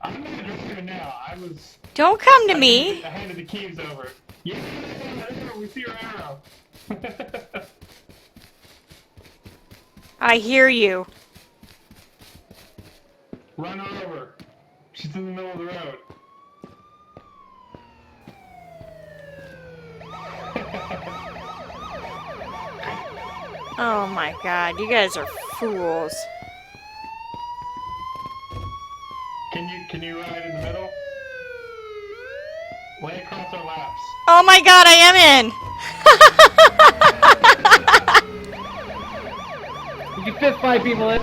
I'm not driving now. I was. Don't come to me. I handed the keys over. Yeah, we see your arrow. I hear you. Run her over. She's in the middle of the road. Oh my god, you guys are fools. Can you ride in the middle? Lay across our laps. Oh my god, I am in. You can fit 5 people in.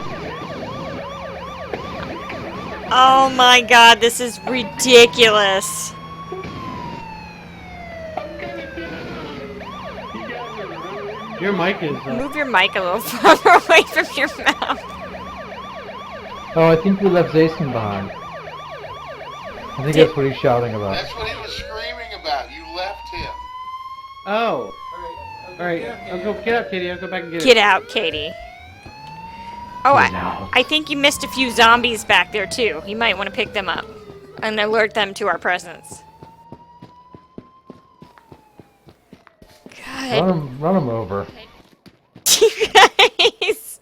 Oh my god, this is ridiculous. Your mic is. Move your mic a little farther away from your mouth. Oh, I think we left Jason behind. I think that's what he's shouting about. That's what he was screaming about. You left him. Oh. Alright, I'll go get out, Katie. I'll go back and get it. Get out, Katie. Oh, Get out. I think you missed a few zombies back there, too. You might want to pick them up and alert them to our presence. God. Run him over. You guys.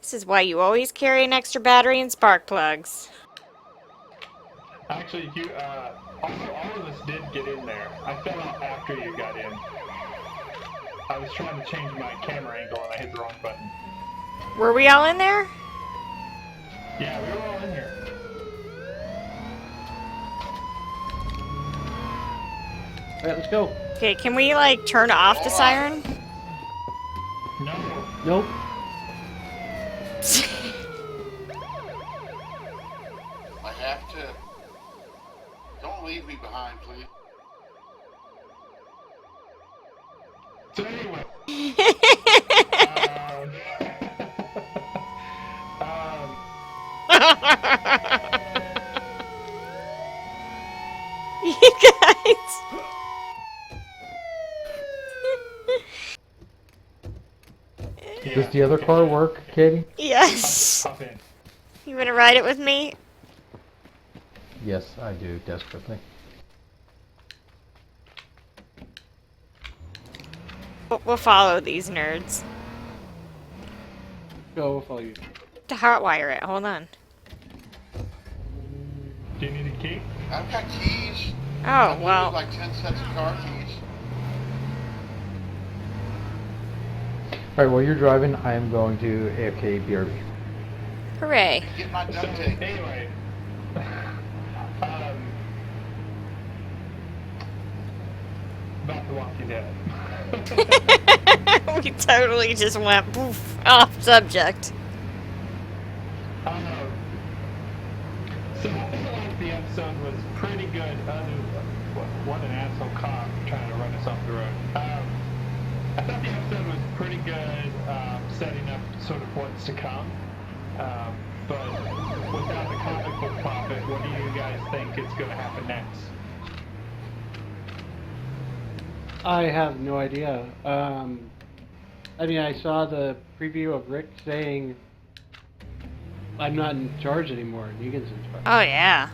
This is why you always carry an extra battery and spark plugs. Actually, all of us did get in there. I fell out after you got in. I was trying to change my camera angle and I hit the wrong button. Were we all in there? Yeah, we were all in here. Alright, let's go. Okay, can we, like, turn off the siren? No. Nope. I have to. Don't leave me behind, please. So anyway. You guys. Does the other car work, Katie? Yes. Hop in. You want to ride it with me? Yes, I do, desperately. We'll follow these nerds. Go, we'll follow you. To hotwire it. Hold on. Do you need a key? I've got keys. Oh, I need well. like 10 sets of car keys. Alright, while you're driving, I am going to AFK BRB. Hooray. Get my So, duct tape. anyway. About The Walking Dead. We totally just went poof, off subject. So I feel like the episode was pretty good. What an asshole cop trying to run us off the road. I thought the episode was pretty good, setting up sort of what's to come. But without the comic book profit, what do you guys think is going to happen next? I have no idea. I mean, I saw the preview of Rick saying, I'm not in charge anymore. Negan's in charge. Oh, yeah.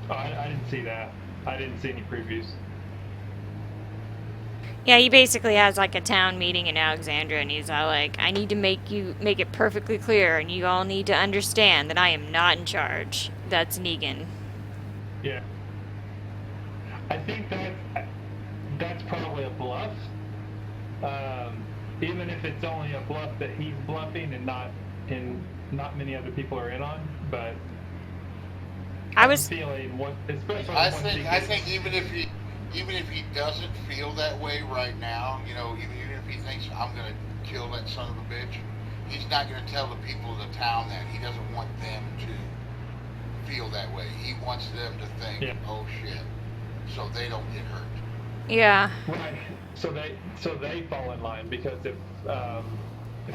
Oh, I didn't see that. I didn't see any previews. Yeah, he basically has like a town meeting in Alexandria, and he's all like, I need to make it perfectly clear, and you all need to understand that I am not in charge. That's Negan. Yeah. I think that's probably a bluff. Even if it's only a bluff that he's bluffing and not many other people are in on, but I'm feeling what, especially I think even if he doesn't feel that way right now, you know, even if he thinks I'm gonna kill that son of a bitch, he's not gonna tell the people of the town that. He doesn't want them to feel that way. He wants them to think, oh shit, so they don't get hurt. Yeah. Right. So they fall in line, because if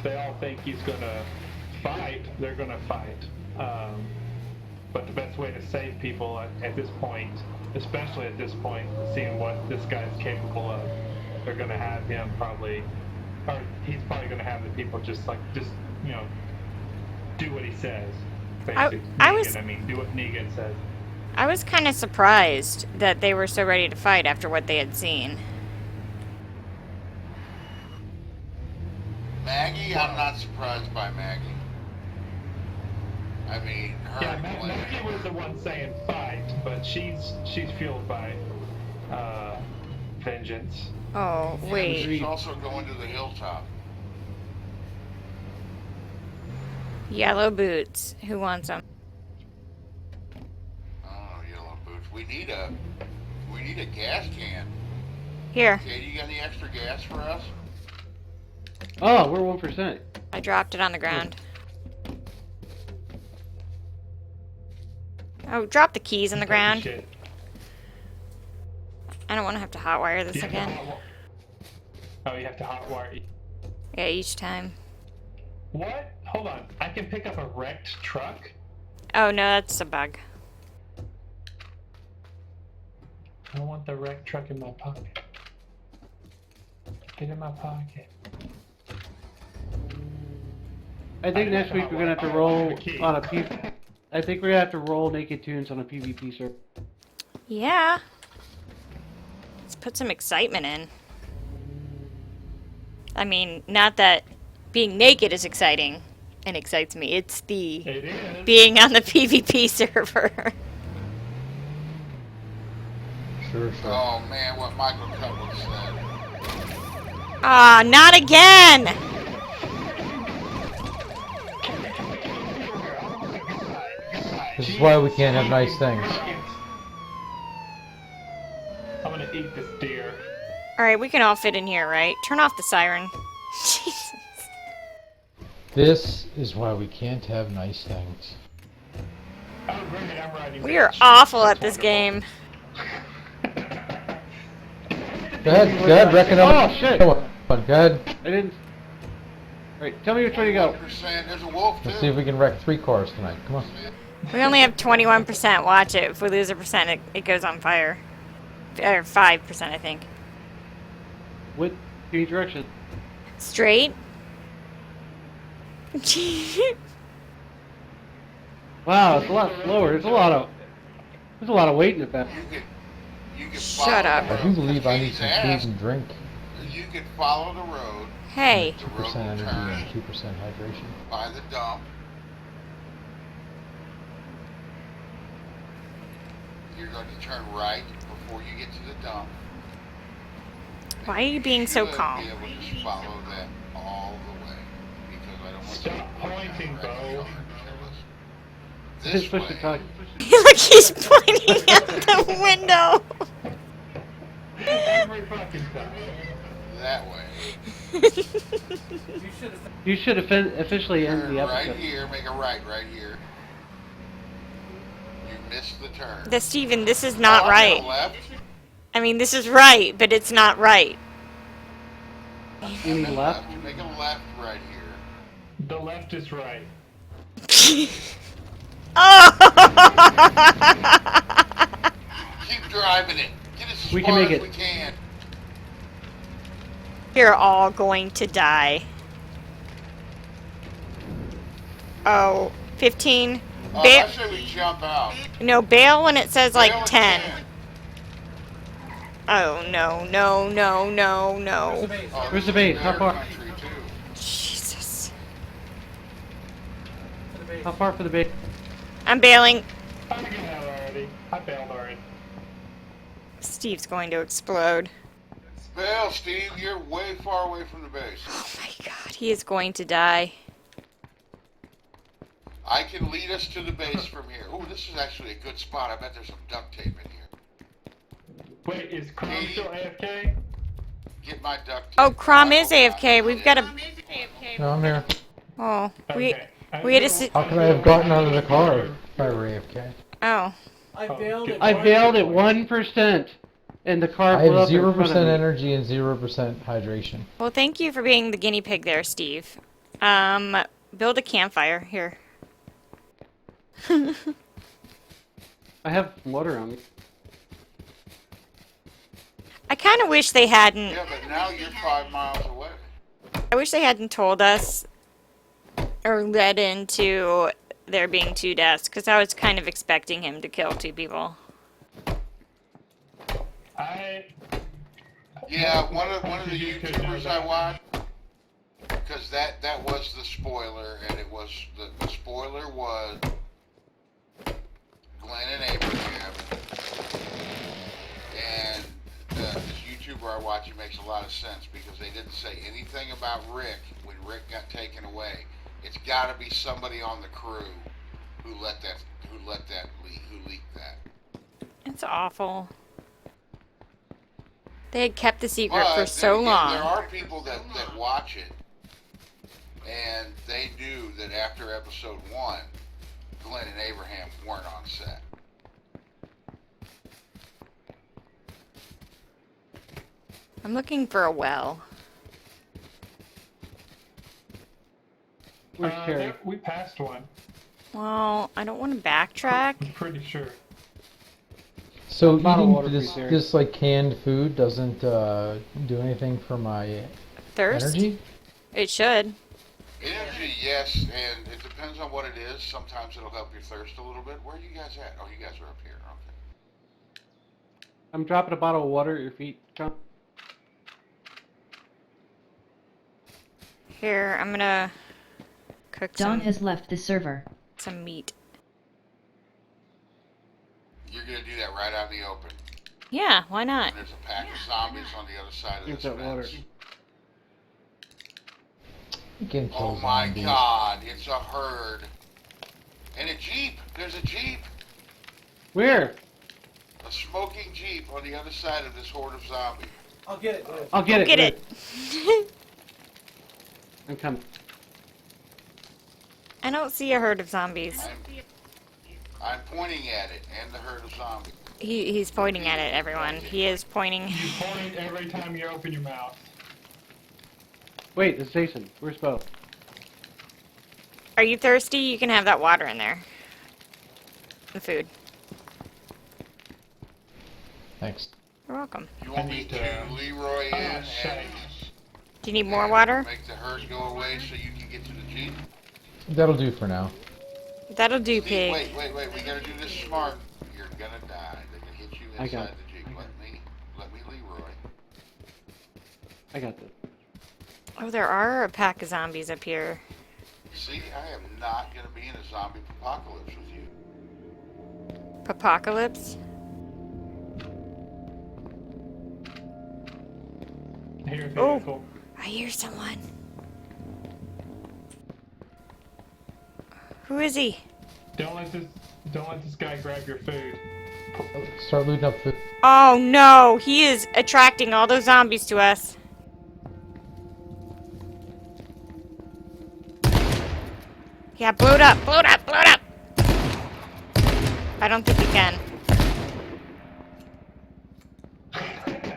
they all think he's gonna fight, they're gonna fight. But the best way to save people at this point, especially at this point, seeing what this guy's capable of, they're gonna have him probably, or he's probably gonna have the people just you know, do what he says. Basically, do what Negan says. I was kind of surprised that they were so ready to fight after what they had seen. Maggie, I'm not surprised by Maggie. I mean, her. Yeah, Maggie was the one saying fight, but she's fueled by vengeance. Oh, wait. She's also going to the hilltop. Yellow boots. Who wants them? Oh, yellow boots. We need a gas can. Here. Katie, you got any extra gas for us? Oh, we're 1%. I dropped it on the ground. Oh, drop the keys on the ground. Shit. I don't want to have to hotwire this You have to again. Oh, you have to hotwire. Yeah, each time. What? Hold on. I can pick up a wrecked truck? Oh no, that's a bug. I don't want the wrecked truck in my pocket. Get in my pocket. I think next week we're gonna have to roll key. on a P. I think we're gonna have to roll Naked Tunes on a PvP server. Yeah. Let's put some excitement in. I mean, not that being naked is exciting and excites me. It's the It is. being on the PvP server. Sure. Oh man, what Michael Cutler said. Ah, not again! This is why we can't have nice things. I'm gonna eat this deer. Alright, we can all fit in here, right? Turn off the siren. Jesus. This is why we can't have nice things. Oh, great, I'm riding. We are awful at this game. Go ahead, reckon up. Oh, shit. Go on, go ahead. I didn't. Alright, tell me which way to go. 1%. There's a wolf too. Let's see if we can wreck 3 cars tonight. Come on. We only have 21%. Watch it. If we lose a percent, it goes on fire. Or 5%, I think. What? Give me direction. Straight? Wow, it's a lot slower. There's a lot of weight in it back. You could Shut follow up. the I road. do believe I need Katie's some ass. food and drink. You could follow the road. Hey. The road 2% will energy turn and 2% hydration. by the dump. You're going to turn right before you get to the dump. Why are you being so should calm? Be able to just follow that all the way because I don't want Stop you to pointing, right Bo. here. Just This push the way. talk. Look, he's pointing out the window. Every fucking time. That way. You should officially end Turn the right episode. here. Make a right here. You missed the turn. The Steven, this is not Oh, I'm right. gonna left. I mean, this is right, but it's not right. You mean left? Make a left right here. The left is right. Oh! Keep driving it. Get as We far can make as it. we can. You're all going to die. Oh, 15. I Bail. say we jump out. No, bail when it says like Bail at 10. Oh, no, no, no, no, no. Oh, Where's this the is base? How their far? country, too. Jesus. How far for the base? I'm bailing. I'm getting out already. I bailed already. Steve's going to explode. Bail, Steve, you're way far away from the base. Oh my god, he is going to die. I can lead us to the base from here. Ooh, this is actually a good spot. I bet there's some duct tape in here. Wait, is Chrome still AFK? Get my duct tape. Oh, Crom is AFK. We've got a... No, I'm here. Oh, Okay. we had a... si- How could I have gotten out of the car if I were AFK? Oh. I bailed at 1%, and the car I blew have up in front 0% of me. energy and 0% hydration. Well, thank you for being the guinea pig there, Steve. Build a campfire. Here. I have water on me. I kind of wish they hadn't... Yeah, but now you're 5 miles away. I wish they hadn't told us or led into there being 2 deaths, because I was kind of expecting him to kill 2 people. Yeah, one of the You could know YouTubers that. I watched, because that was the spoiler, and it was the spoiler was Glenn and Abraham, and this YouTuber I watch, it makes a lot of sense because they didn't say anything about Rick when Rick got taken away. It's got to be somebody on the crew who leaked that. It's awful. They had kept the secret But for then so again, long. there are people that watch it And they knew that after episode 1, Glenn and Abraham weren't on set. I'm looking for a well. Where's Terry? We passed one. Well, I don't want to backtrack. I'm pretty sure. So Bottle eating water, this, please, Eric. this like canned food doesn't do anything for my Thirst? energy? It should. Energy, yes, and it depends on what it is. Sometimes it'll help you thirst a little bit. Where are you guys at? Oh, you guys are up here. Okay. I'm dropping a bottle of water at your feet, John. Here, I'm gonna cook Dawn has left the server. some meat. You're going to do that right out in the open. Yeah, why not? And there's a pack of zombies on the other side of Here's this that water. fence. You can kill Oh my zombies. god, it's a herd. And a Jeep! There's a Jeep! Where? A smoking Jeep on the other side of this horde of zombies. I'll get it. Get it. I'm coming. I don't see a herd of zombies. I'm pointing at it and the herd of zombies. He's pointing at it, everyone. He is pointing. You point every time you open your mouth. Wait, it's Jason. Where's Bo? Are you thirsty? You can have that water in there. The food. Thanks. You're welcome. You want me to Leroy in shite. and Do you need more water? make the herd go away so you can get to the Jeep? That'll do for now. That'll do, Steve, pig. wait, we gotta do this smart. You're gonna die. They can hit you I got inside it. the Jeep. Let me Leroy. I got this. Oh, there are a pack of zombies up here. See, I am not gonna be in a zombie apocalypse with you. Apocalypse? Here, Oh. vehicle. I hear someone. Who is he? Don't let this guy grab your food. Start looting up food. Oh no, he is attracting all those zombies to us. Yeah, blow it up, blow it up, blow it up! I don't think we can.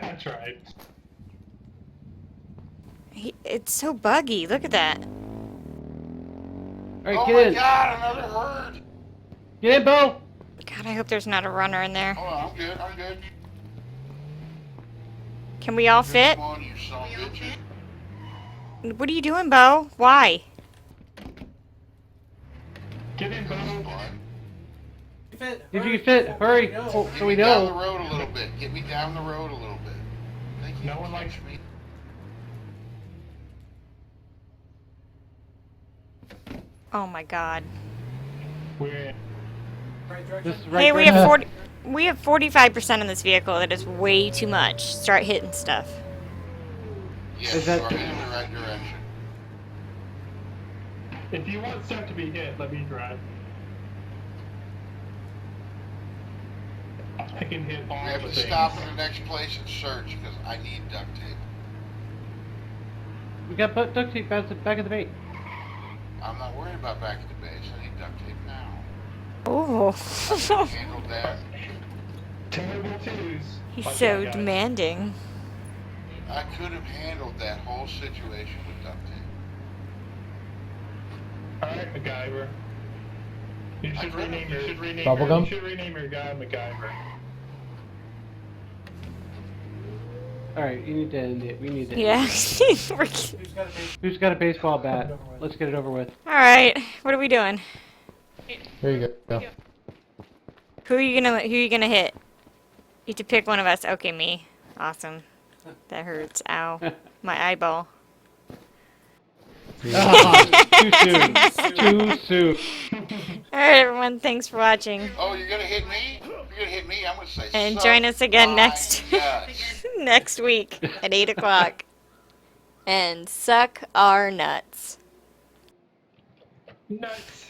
That's right. It's so buggy, look at that. Alright, Oh get my in. god, another herd! Get in, Bo! God, I hope there's not a runner in there. Hold on, I'm good. Can we all fit? Come on, you son of a bitch. What are you doing, Bo? Why? Get in, Bo. If you fit, hurry! Oh, Get so we me down the know. road a little bit. Get me down the road a little bit. Thank you. No one likes me. Oh my god. We're in. This is right Hey, we there. have 40. We have 45% in this vehicle. That is way too much. Start hitting stuff. Yes, Is that- we're heading in the right direction. If you want stuff to be hit, let me drive. I can hit all We have the to things. stop at the next place and search because I need duct tape. We got duct tape back at the bait. I'm not worried about back at the base. I need duct tape now. Oh. Handled that. Terrible twos. He's Like so that guy. demanding. I could have handled that whole situation with duct tape. Alright, MacGyver. You should rename Bubblegum? You should rename your guy MacGyver. Alright, you need to end it. We need to. Yeah. Who's got a baseball bat? Let's get it over with. Alright. What are we doing? There you go. Who are you gonna hit? You have to pick one of us. Okay, me. Awesome. That hurts. Ow. My eyeball. Ah, too soon. Too soon. Alright, everyone. Thanks for watching. Oh, you're gonna hit me? You're gonna hit me? I'm gonna say. And "Suck join us again my next nuts." next week at 8 o'clock. And suck our nuts. Nuts.